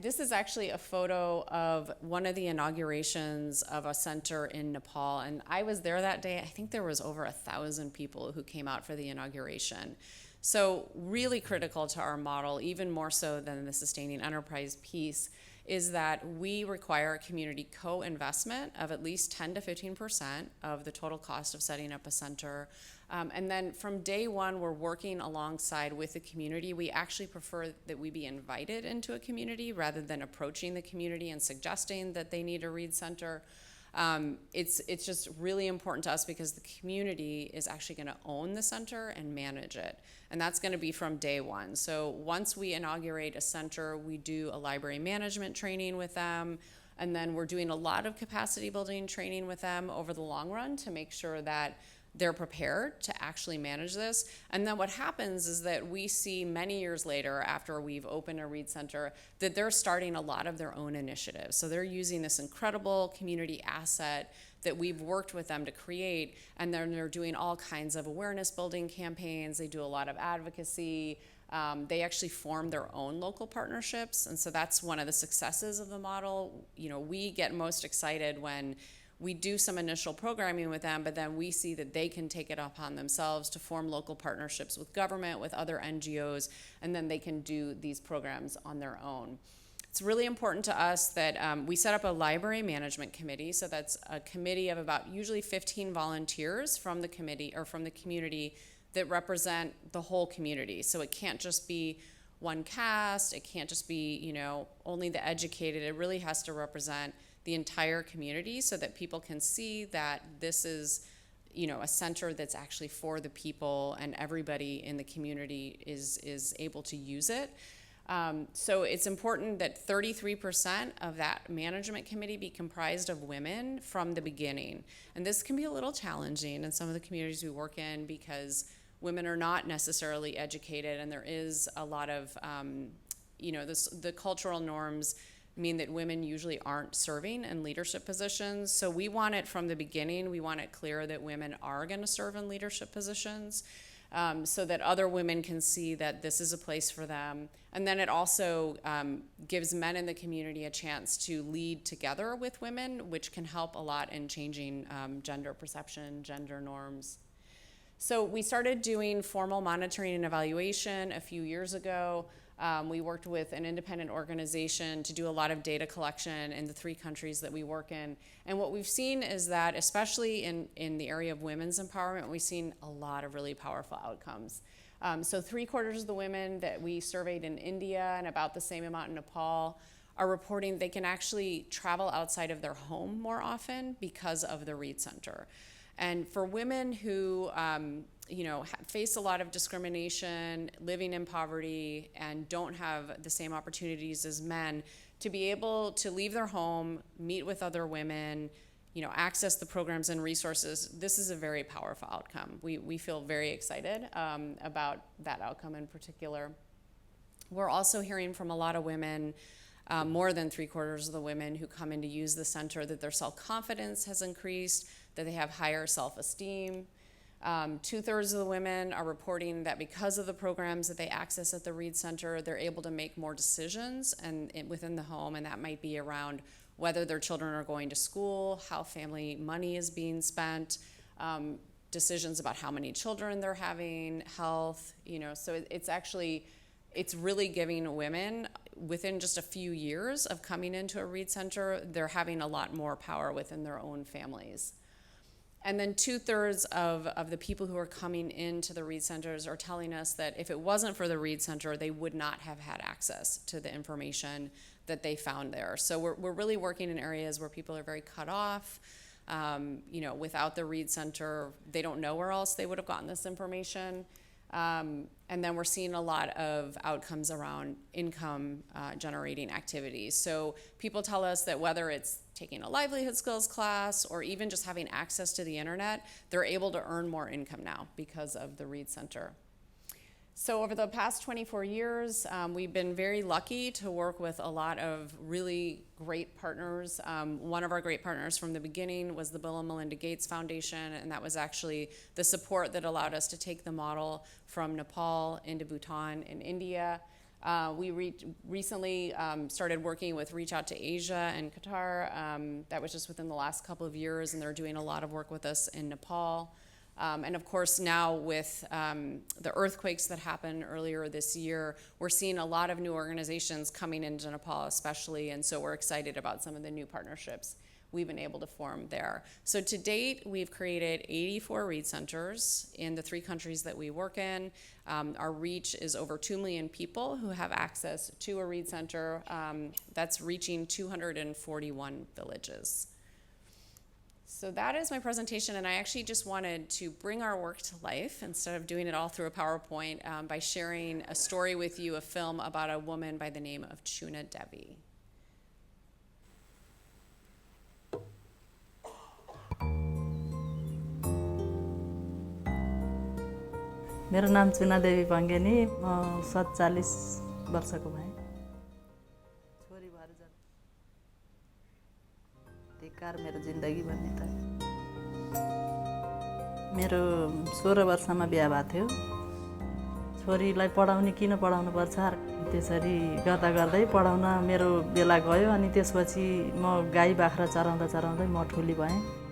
This is actually a photo of one of the inaugurations of a center in Nepal, and I was there that day. I think there was over 1,000 people who came out for the inauguration. So really critical to our model, even more so than the sustaining enterprise piece, is that we require community co-investment of at least 10 to 15% of the total cost of setting up a center. And then from day one, we're working alongside with the community. We actually prefer that we be invited into a community rather than approaching the community and suggesting that they need a READ center. It's just really important to us because the community is actually going to own the center and manage it. And that's going to be from day one. So once we inaugurate a center, we do a library management training with them. And then we're doing a lot of capacity building training with them over the long run to make sure that they're prepared to actually manage this. And then what happens is that we see many years later, after we've opened a Read Center, that they're starting a lot of their own initiatives. So they're using this incredible community asset that we've worked with them to create, and then they're doing all kinds of awareness building campaigns. They do a lot of advocacy. They actually form their own local partnerships, and so that's one of the successes of the model. You know, we get most excited when we do some initial programming with them, but then we see that they can take it upon themselves to form local partnerships with government, with other NGOs, and then they can do these programs on their own. It's really important to us that we set up a library management committee. So that's a committee of about usually 15 volunteers from the committee or from the community that represent the whole community. So it can't just be one caste, it can't just be, you know, only the educated. It really has to represent the entire community so that people can see that this is, you know, a center that's actually for the people and everybody in the community is able to use it. So it's important that 33% of that management committee be comprised of women from the beginning. And this can be a little challenging in some of the communities we work in because women are not necessarily educated, and there is a lot of, you know, the cultural norms mean that women usually aren't serving in leadership positions. So we want it from the beginning, we want it clear that women are going to serve in leadership positions, so that other women can see that this is a place for them. And then it also gives men in the community a chance to lead together with women, which can help a lot in changing gender perception, gender norms. So we started doing formal monitoring and evaluation a few years ago. We worked with an independent organization to do a lot of data collection in the 3 countries that we work in. And what we've seen is that, especially in the area of women's empowerment, we've seen a lot of really powerful outcomes. So 3/4 of the women that we surveyed in India and about the same amount in Nepal are reporting they can actually travel outside of their home more often because of the Read Center. And for women who you know, face a lot of discrimination, living in poverty, and don't have the same opportunities as men, to be able to leave their home, meet with other women, you know, access the programs and resources, this is a very powerful outcome. We feel very excited about that outcome in particular. We're also hearing from a lot of women, more than 3/4 of the women who come in to use the center, that their self-confidence has increased, that they have higher self-esteem. 2/3 of the women are reporting that because of the programs that they access at the Read Center, they're able to make more decisions within the home, and that might be around whether their children are going to school, how family money is being spent, decisions about how many children they're having, health, you know. So it's really giving women, within just a few years of coming into a Read Center, they're having a lot more power within their own families. And then 2/3 of the people who are coming into the Read Centers are telling us that if it wasn't for the Read Center, they would not have had access to the information that they found there. So we're really working in areas where people are very cut off. You know, without the Read Center, they don't know where else they would have gotten this information. And then we're seeing a lot of outcomes around income generating activities. So people tell us that whether it's taking a livelihood skills class or even just having access to the internet, they're able to earn more income now because of the Read Center. So over the past 24 years, we've been very lucky to work with a lot of really great partners. One of our great partners from the beginning was the Bill and Melinda Gates Foundation, and that was actually the support that allowed us to take the model from Nepal into Bhutan and India. We recently started working with Reach Out to Asia and Qatar. That was just within the last couple of years, and they're doing a lot of work with us in Nepal. And of course, now with the earthquakes that happened earlier this year, we're seeing a lot of new organizations coming into Nepal especially, and so we're excited about some of the new partnerships we've been able to form there. So to date, we've created 84 Read Centers in the 3 countries that we work in. Our reach is over 2 million people who have access to a Read Center. That's reaching 241 villages. So that is my presentation, and I actually just wanted to bring our work to life instead of doing it all through a PowerPoint by sharing a story with you, a film about a woman by the name of Tuna Devi. मेरो नाम चुना देवी पङ्गेनी, म 47 वर्षको भएँ। छोरी भएर जन्म धिक्कार मेरो जिन्दगी भन्ने त। मेरो 16 वर्षमा बिहा भएको थियो। छोरीलाई पढाउने किन पढाउनु पर्छ, त्यसरी गर्दा गर्दै पढाउन मेरो बेला गयो। अनि त्यसपछि म गाई बाख्रा चराउँदा चराउँदै म ठुली भएँ।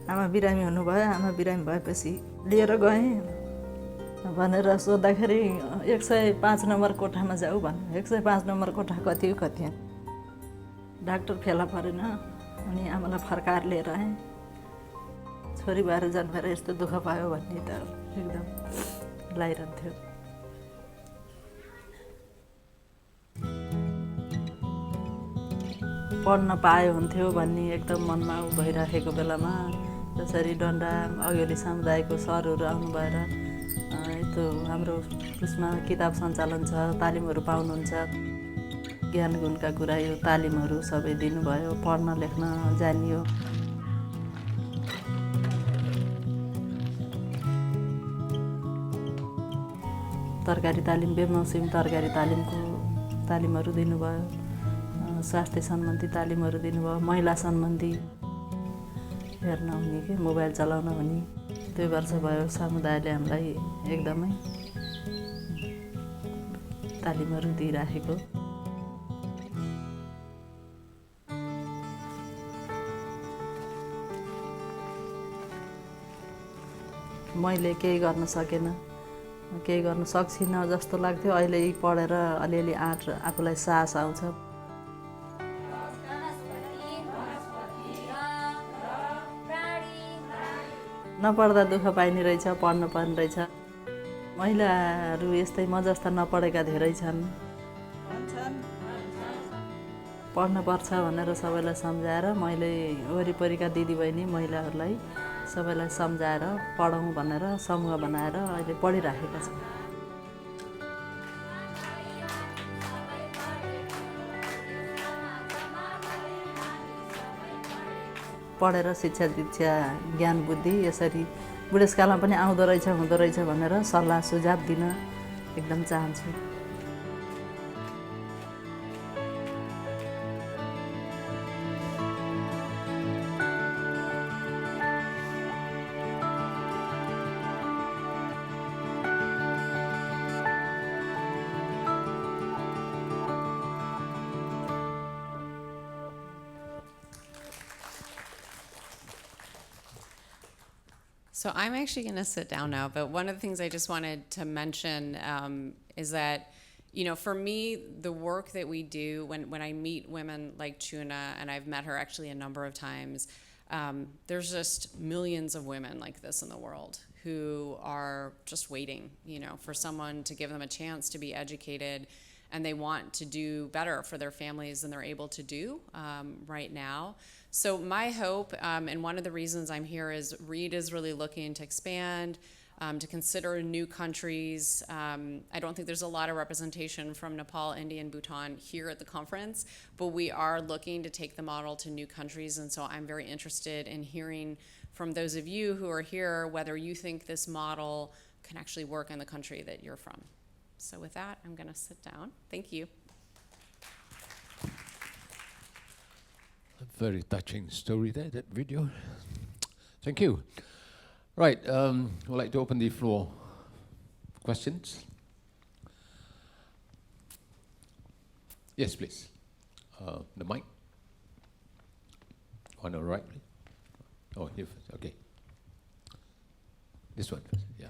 आमा बिरामी हुनुभयो। आमा बिरामी भएपछि लिएर गएँ भनेर सोद्धाखेरि 105 नम्बर कोठामा जाऊ भन्नु। 105 नम्बर कोठा कति हो कति? डाक्टर फेला परेन। अनि आमालाई फर्काएर लिएर आएँ। छोरी भएर जन्मेर यस्तो दुःख पायो भन्ने त एकदम लागिरहन्थ्यो। पढ्न पाए हुन्थ्यो भन्ने एकदम मनमा भइराखेको बेलामा जसरी डन्डा अघिल्ली समुदायको सरहरू आउनु भएर यस्तो हाम्रो उसमा किताब सञ्चालन छ, तालिमहरू पाउनुहुन्छ। ज्ञान गुणका कुरा यो तालिमहरू सबै दिनुभयो। पढ्न लेख्न जानियो। तरकारी तालिम, बेमौसमी तरकारी तालिमको तालिमहरू दिनुभयो। स्वास्थ्य सम्बन्धी तालिमहरू दिनुभयो। महिला सम्बन्धी हेर्न हुने कि मोबाइल चलाउन हुने 2 वर्ष भयो समुदायले हामीलाई एकदमै तालिमहरू दिइराखेको। मैले केही गर्न सकेन, केही गर्न सक्दिनँ जस्तो लाग्थ्यो। अहिले पढेर अलिअलि आँट आफूलाई साहस आउँछ। नपढ्दा दुःख पाइने रहेछ, पढ्नु पर्ने रहेछ। महिलाहरू यस्तै म जस्ता नपढेका धेरै छन्। पढ्नुपर्छ भनेर सबैलाई सम्झाएर मैले वरिपरिका दिदीबहिनी महिलाहरूलाई सबैलाई सम्झाएर पढौँ भनेर समूह बनाएर अहिले पढिराखेका छन्। पढेर शिक्षा दीक्षा ज्ञान बुद्धि यसरी बुढेसकालमा पनि आउँदो रहेछ हुँदो रहेछ भनेर सल्लाह सुझाव दिन एकदम चाहन्छु। So I'm actually going to sit down now, but one of the things I just wanted to mention is that, for me, the work that we do when I meet women like Tuna, and I've met her actually a number of times, there's just millions of women like this in the world who are just waiting, for someone to give them a chance to be educated, and they want to do better for their families than they're able to do right now. So my hope, and one of the reasons I'm here, is READ is really looking to expand, to consider new countries. I don't think there's a lot of representation from Nepal, India, and Bhutan here at the conference, but we are looking to take the model to new countries, and so I'm very interested in hearing from those of you who are here whether you think this model can actually work in the country that you're from. So with that, I'm going to sit down. Thank you. A very touching story there, that video. Thank you. Right, I'd like to open the floor. Questions? Yes, please. The mic. On the right, please. Oh, here first. Okay. This one first. Yeah.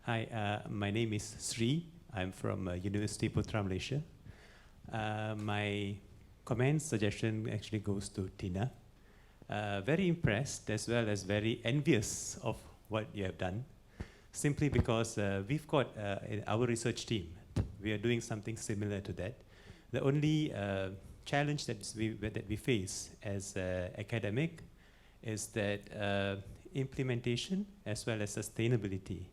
Hi, my name is Sri. I'm from University Putra, Malaysia. My comment suggestion actually goes to Tina. Very impressed as well as very envious of what you have done, simply because we've got in our research team, we are doing something similar to that. The only challenge that we face as academic is that implementation as well as sustainability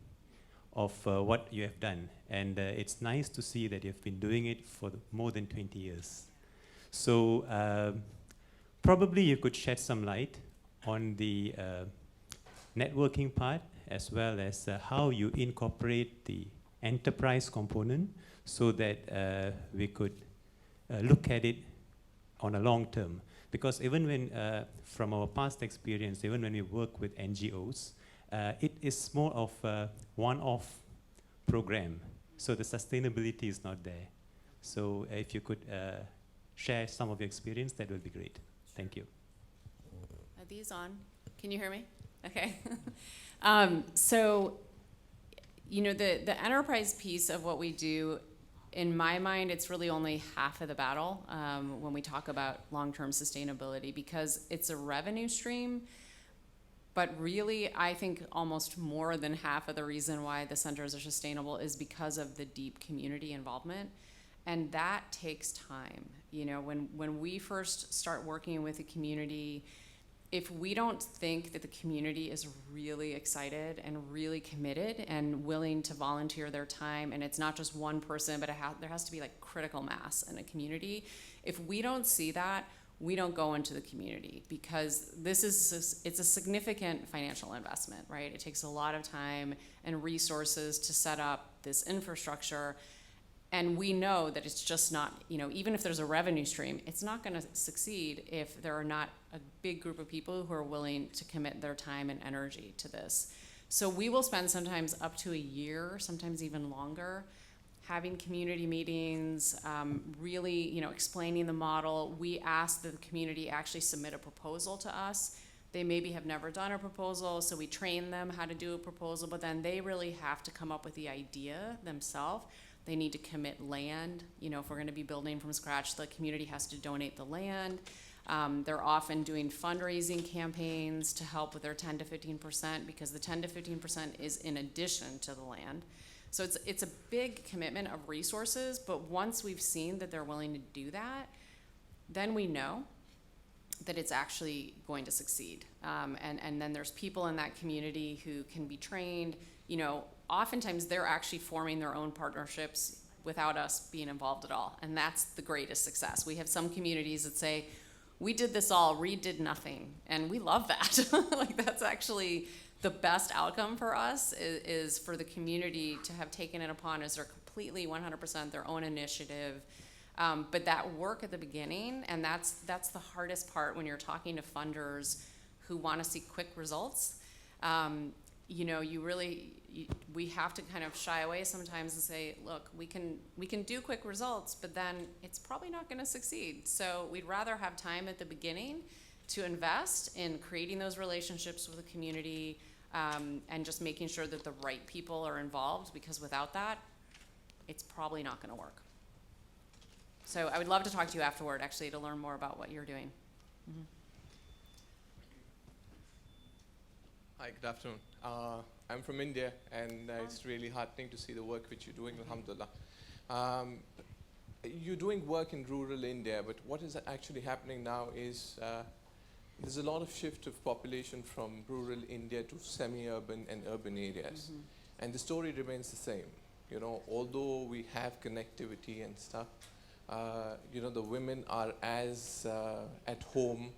of what you have done. And it's nice to see that you've been doing it for more than 20 years. So probably you could shed some light on the networking part, as well as how you incorporate the enterprise component so that we could look at it on a long term. Because even when, from our past experience, even when we work with NGOs, it is more of a one-off program. So the sustainability is not there. So if you could share some of your experience, that would be great. Thank you. Are these on? Can you hear me? Okay. So, you know, the enterprise piece of what we do, in my mind, it's really only half of the battle when we talk about long-term sustainability, because it's a revenue stream. But really, I think almost more than half of the reason why the centers are sustainable is because of the deep community involvement. And that takes time. You know, when we first start working with the community, if we don't think that the community is really excited and really committed and willing to volunteer their time, and it's not just one person, but there has to be like critical mass in a community. If we don't see that, we don't go into the community, because it's a significant financial investment, right? It takes a lot of time and resources to set up this infrastructure. And we know that it's just not, you know, even if there's a revenue stream, it's not going to succeed if there are not a big group of people who are willing to commit their time and energy to this. So we will spend sometimes up to a year, sometimes even longer, having community meetings, really, you know, explaining the model. We ask that the community actually submit a proposal to us. They maybe have never done a proposal, so we train them how to do a proposal, but then they really have to come up with the idea themselves. They need to commit land. You know, if we're going to be building from scratch, the community has to donate the land. They're often doing fundraising campaigns to help with their 10 to 15%, because the 10 to 15% is in addition to the land. So it's a big commitment of resources, but once we've seen that they're willing to do that, then we know that it's actually going to succeed. And then there's people in that community who can be trained. You know, oftentimes they're actually forming their own partnerships without us being involved at all. And that's the greatest success. We have some communities that say, we did this all, Reed did nothing. And we love that. Like, that's actually the best outcome for us, is for the community to have taken it upon as their completely 100% their own initiative. But that work at the beginning, and that's the hardest part when you're talking to funders who want to see quick results. You know, we have to kind of shy away sometimes and say, look, we can do quick results, but then it's probably not going to succeed. So we'd rather have time at the beginning to invest in creating those relationships with the community, and just making sure that the right people are involved, because without that, it's probably not going to work. So I would love to talk to you afterward, actually, to learn more about what you're doing. Mm-hmm. Hi, good afternoon. I'm from India, and it's really heartening to see the work which you're doing, alhamdulillah. You're doing work in rural India, but what is actually happening now is there's a lot of shift of population from rural India to semi-urban and urban areas. Mm-hmm. And the story remains the same. You know, although we have connectivity and stuff, you know, the women are as at home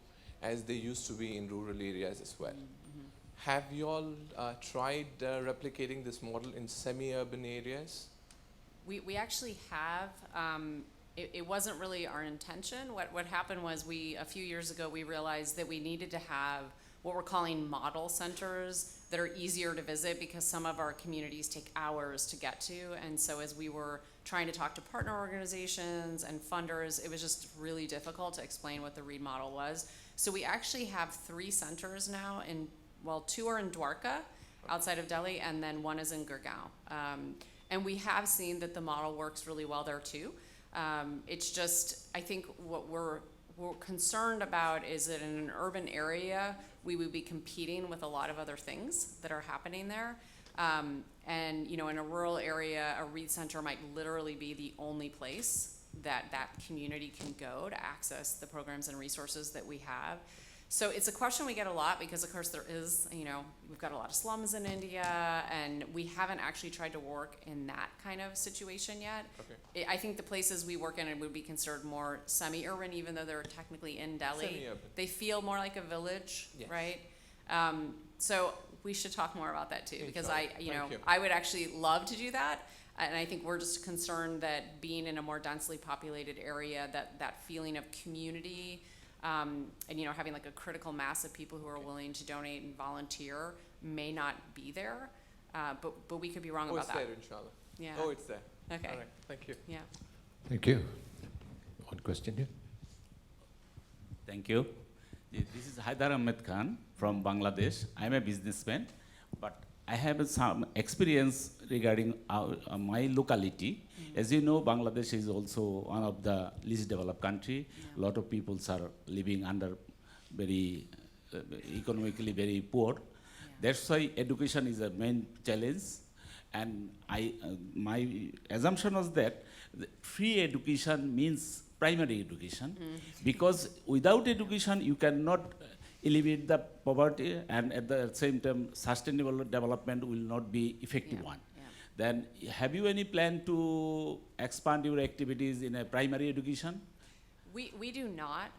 as they used to be in rural areas as well. Mm-hmm. Have you all tried replicating this model in semi-urban areas? We actually have. It wasn't really our intention. What happened was, a few years ago, we realized that we needed to have what we're calling model centers that are easier to visit, because some of our communities take hours to get to. And so as we were trying to talk to partner organizations and funders, it was just really difficult to explain what the READ model was. So we actually have 3 centers now, 2 are in Dwarka, outside of Delhi, and then 1 is in Gurgaon. And we have seen that the model works really well there too. It's just, I think what we're concerned about is that in an urban area, we would be competing with a lot of other things that are happening there. And you know, in a rural area, a READ center might literally be the only place that community can go to access the programs and resources that we have. So it's a question we get a lot because, of course, there is, we've got a lot of slums in India, and we haven't actually tried to work in that kind of situation yet. Okay. I think the places we work in would be considered more semi-urban, even though they're technically in Delhi. Semi-urban. They feel more like a village, Yes. right? So we should talk more about that too, because Thank you. I would actually love to do that. And I think we're just concerned that being in a more densely populated area, that feeling of community, and having like a critical mass of people who are willing to donate and volunteer may not be there, but we could be wrong about that. It's there, inshallah. Yeah. Oh, it's there. Okay. All right. Thank you. Yeah. Thank you. One question here. Thank you. This is Haidar Ahmed Khan from Bangladesh. I'm a businessman, but I have some experience regarding my locality. As you know, Bangladesh is also one of the least developed country. A lot of people are living under very economically very poor. That's why education is a main challenge. And my assumption was that free education means primary education, because without education you cannot alleviate the poverty, and at the same time sustainable development will not be effective one. Yeah. Then have you any plan to expand your activities in a primary education? We do not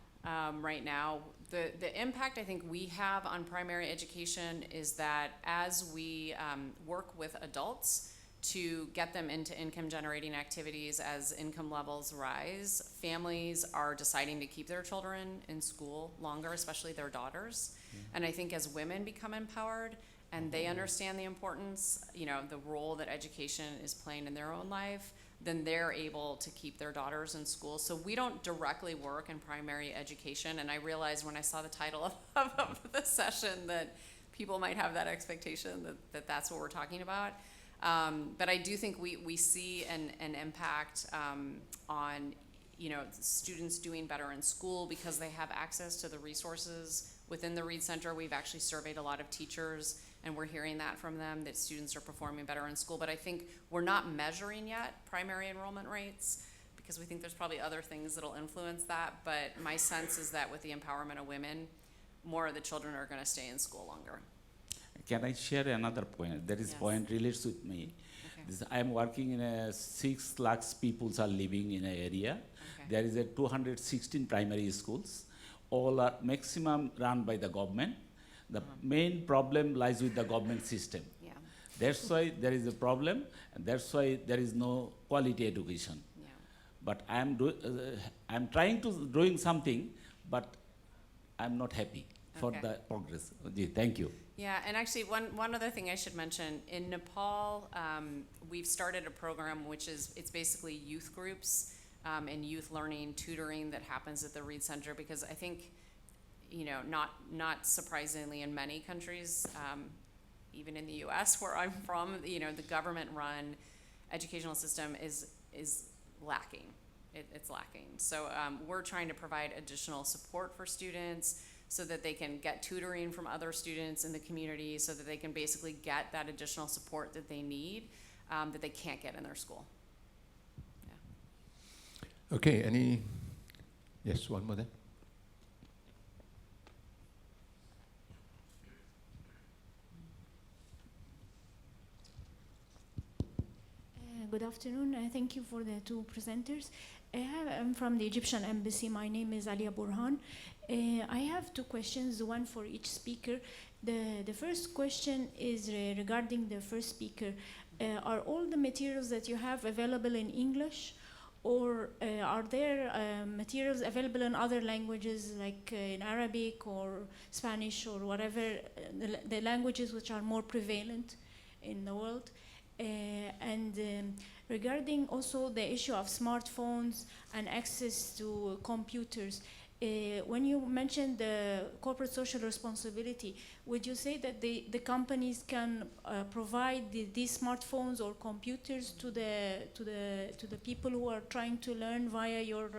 right now. The impact I think we have on primary education is that as we work with adults to get them into income generating activities as income levels rise, families are deciding to keep their children in school longer, especially their daughters. And I think as women become empowered and they understand the importance, the role that education is playing in their own life, then they're able to keep their daughters in school. So we don't directly work in primary education, and I realized when I saw the title of the session that people might have that expectation that that's what we're talking about. But I do think we see an impact on students doing better in school because they have access to the resources within the Reed Center. We've actually surveyed a lot of teachers, and we're hearing that from them, that students are performing better in school. But I think we're not measuring yet primary enrollment rates because we think there's probably other things that'll influence that. But my sense is that with the empowerment of women, more of the children are going to stay in school longer. Can I share another point? That is Yes. point relates with me. Okay. I am working in a 6 lakhs people are living in an area. Okay. There is a 216 primary schools. All are maximum run by the government. The main problem lies with the government system. Yeah. That's why there is a problem, and that's why there is no quality education. Yeah. But I'm trying to doing something, but I'm not happy for Okay. the progress. Thank you. Yeah, and actually one other thing I should mention, in Nepal, we've started a program which is, it's basically youth groups and youth learning tutoring that happens at the Reed Center, because I think, not surprisingly in many countries, even in the US where I'm from, the government-run educational system is lacking. It's lacking. So we're trying to provide additional support for students so that they can get tutoring from other students in the community, so that they can basically get that additional support that they need, that they can't get in their school. Yeah. Okay, yes, one more then. Good afternoon. Thank you for the two presenters. I'm from the Egyptian Embassy. My name is Alia Burhan. I have two questions, one for each speaker. The first question is regarding the first speaker. Are all the materials that you have available in English, or are there materials available in other languages, like in Arabic or Spanish or whatever, the languages which are more prevalent in the world? Regarding also the issue of smartphones and access to computers, when you mentioned the corporate social responsibility, would you say that the companies can provide these smartphones or computers to the people who are trying to learn via your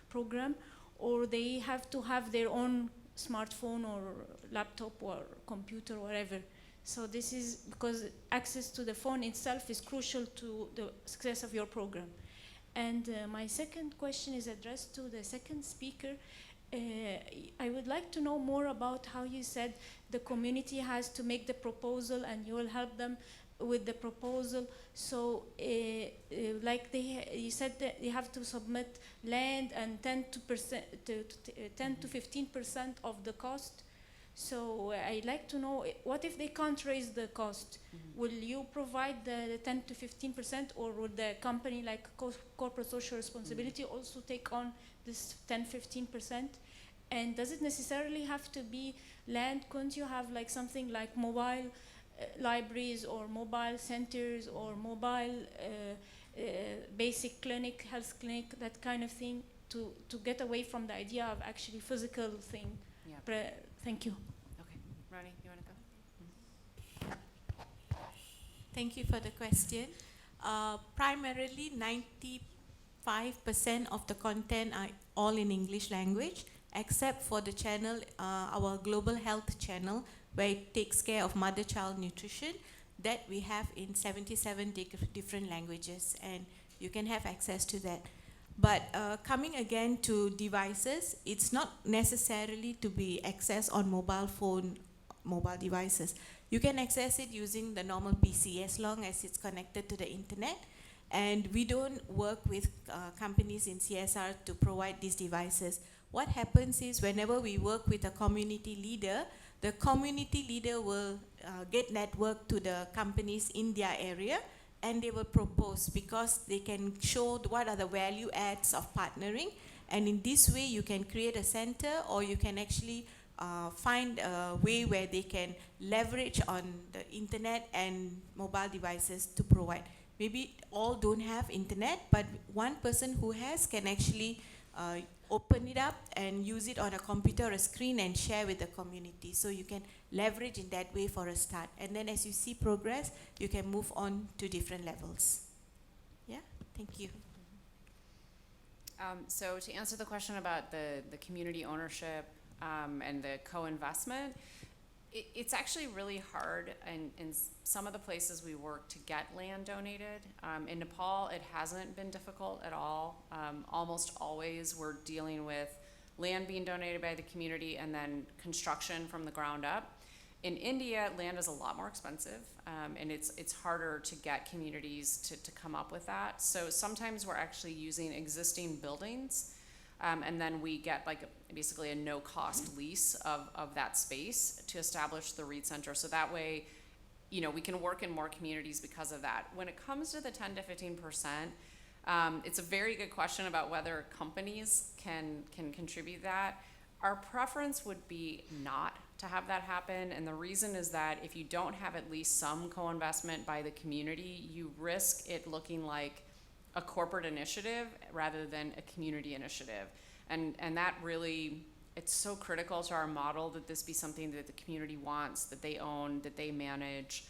program, or they have to have their own smartphone or laptop or computer or whatever? So this is because access to the phone itself is crucial to the success of your program. And my second question is addressed to the second speaker. I would like to know more about how you said the community has to make the proposal and you will help them with the proposal. So, like you said that you have to submit land and 10 to 15% of the cost. So I'd like to know, what if they can't raise the cost? Will you provide the 10 to 15%, or would the company, like corporate social responsibility, also take on this 10-15%? And does it necessarily have to be land? Couldn't you have like something like mobile libraries or mobile centers or mobile basic clinic, health clinic, that kind of thing, to get away from the idea of actually physical thing? Yeah. Thank you. Okay, Rani, you want to go? Thank you for the question. Primarily, 95% of the content are all in English language, except for the channel, our global health channel, where it takes care of mother-child nutrition, that we have in 77 different languages, and you can have access to that. But coming again to devices, it's not necessarily to be accessed on mobile devices. You can access it using the normal PC as long as it's connected to the internet. And we don't work with companies in CSR to provide these devices. What happens is, whenever we work with a community leader, the community leader will get networked to the companies in their area, and they will propose, because they can show what are the value adds of partnering. And in this way, you can create a center, or you can actually find a way where they can leverage on the internet and mobile devices to provide. Maybe all don't have internet, but one person who has can actually open it up and use it on a computer or a screen and share with the community. So you can leverage in that way for a start. And then as you see progress, you can move on to different levels. Yeah, thank you. So to answer the question about the community ownership and the co-investment, it's actually really hard in some of the places we work to get land donated. In Nepal, it hasn't been difficult at all. Almost always we're dealing with land being donated by the community and then construction from the ground up. In India, land is a lot more expensive, and it's harder to get communities to come up with that. So sometimes we're actually using existing buildings, and then we get like basically a no-cost lease of that space to establish the REIT center. So that way, we can work in more communities because of that. When it comes to the 10 to 15%, it's a very good question about whether companies can contribute that. Our preference would be not to have that happen, and the reason is that if you don't have at least some co-investment by the community, you risk it looking like a corporate initiative rather than a community initiative. And that really, it's so critical to our model that this be something that the community wants, that they own, that they manage.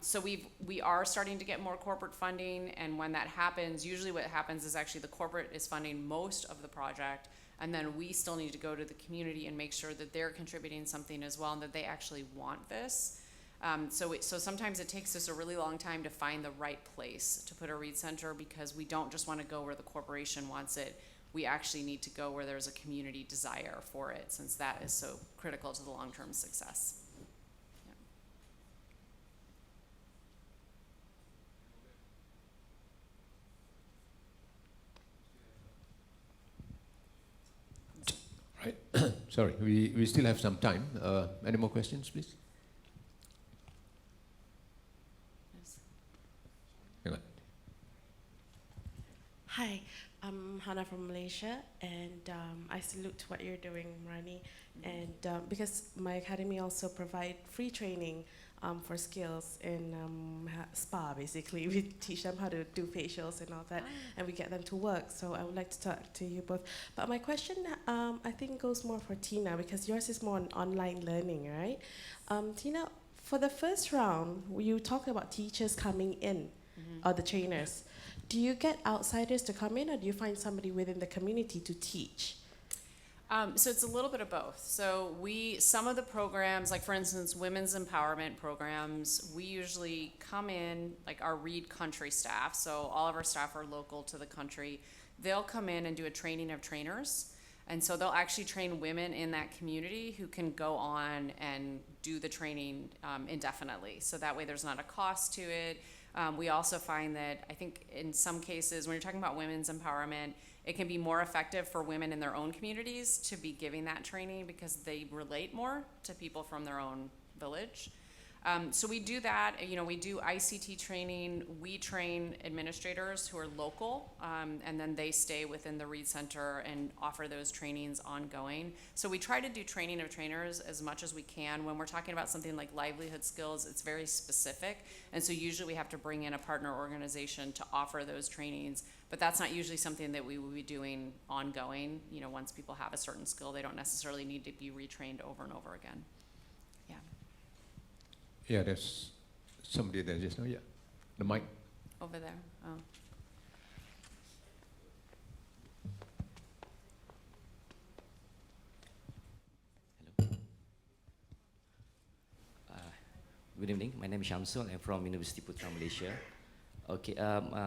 So we are starting to get more corporate funding, and when that happens, usually what happens is actually the corporate is funding most of the project, and then we still need to go to the community and make sure that they're contributing something as well and that they actually want this. So sometimes it takes us a really long time to find the right place to put a REIT center, because we don't just want to go where the corporation wants it. We actually need to go where there's a community desire for it, since that is so critical to the long-term success. Right. Sorry, we still have some time. Any more questions, please? Yes. Hi, I'm Hannah from Malaysia, and I salute what you're doing, Rani. And because my academy also provide free training for skills in spa, basically. We teach them how to do facials and all that, and we get them to work. So I would like to talk to you both. But my question, I think, goes more for Tina, because yours is more on online learning, right? Tina, for the first round, you talked about teachers coming in, or the trainers. Do you get outsiders to come in, or do you find somebody within the community to teach? So it's a little bit of both. So some of the programs, like for instance, women's empowerment programs, we usually come in, like our READ country staff, so all of our staff are local to the country. They'll come in and do a training of trainers. And so they'll actually train women in that community who can go on and do the training indefinitely. So that way there's not a cost to it. We also find that I think in some cases when you're talking about women's empowerment, it can be more effective for women in their own communities to be giving that training because they relate more to people from their own village. So we do that, we do ICT training, we train administrators who are local, and then they stay within the Reed Center and offer those trainings ongoing. So we try to do training of trainers as much as we can. When we're talking about something like livelihood skills, it's very specific, and so usually we have to bring in a partner organization to offer those trainings, but that's not usually something that we will be doing ongoing. Once people have a certain skill, they don't necessarily need to be retrained over and over again. Yeah, there's somebody there just now. Yeah, the mic. Over there. Oh. Good evening. My name is Shamsul. I'm from University Putra, Malaysia. Okay,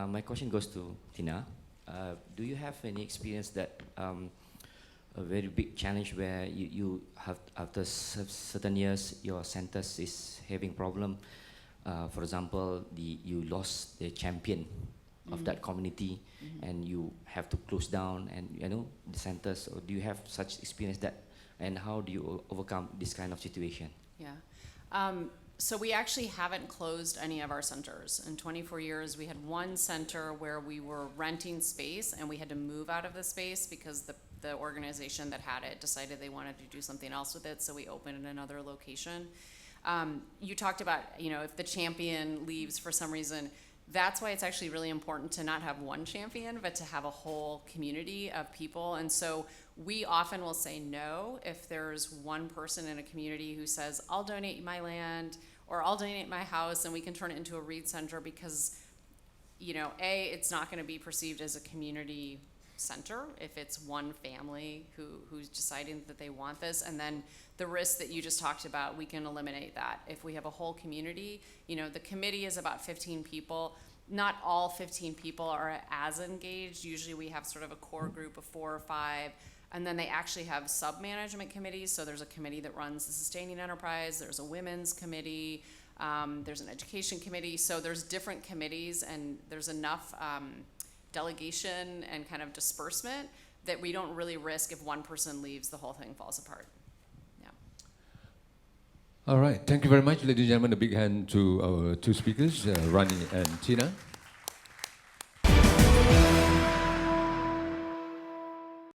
my question goes to Tina. Do you have any experience that a very big challenge where you have, after certain years, your centers is having problem? For example, you lost the champion of that community, and you have to close down, and the centers. Or do you have such experience that, and how do you overcome this kind of situation? Yeah. So we actually haven't closed any of our centers. In 24 years, we had one center where we were renting space and we had to move out of the space because the organization that had it decided they wanted to do something else with it, so we opened in another location. You talked about, if the champion leaves for some reason, that's why it's actually really important to not have one champion, but to have a whole community of people. And so we often will say no if there's one person in a community who says, I'll donate my land or I'll donate my house and we can turn it into a Reed Center, because, it's not going to be perceived as a community center if it's one family who's deciding that they want this. And then the risk that you just talked about, we can eliminate that. If we have a whole community, the committee is about 15 people. Not all 15 people are as engaged. Usually we have sort of a core group of 4 or 5, and then they actually have sub-management committees. So there's a committee that runs the sustaining enterprise, there's a women's committee, there's an education committee. So there's different committees, and there's enough delegation and kind of disbursement that we don't really risk if one person leaves, the whole thing falls apart. Yeah. All right, thank you very much, ladies and gentlemen. A big hand to our two speakers, Rani and Tina.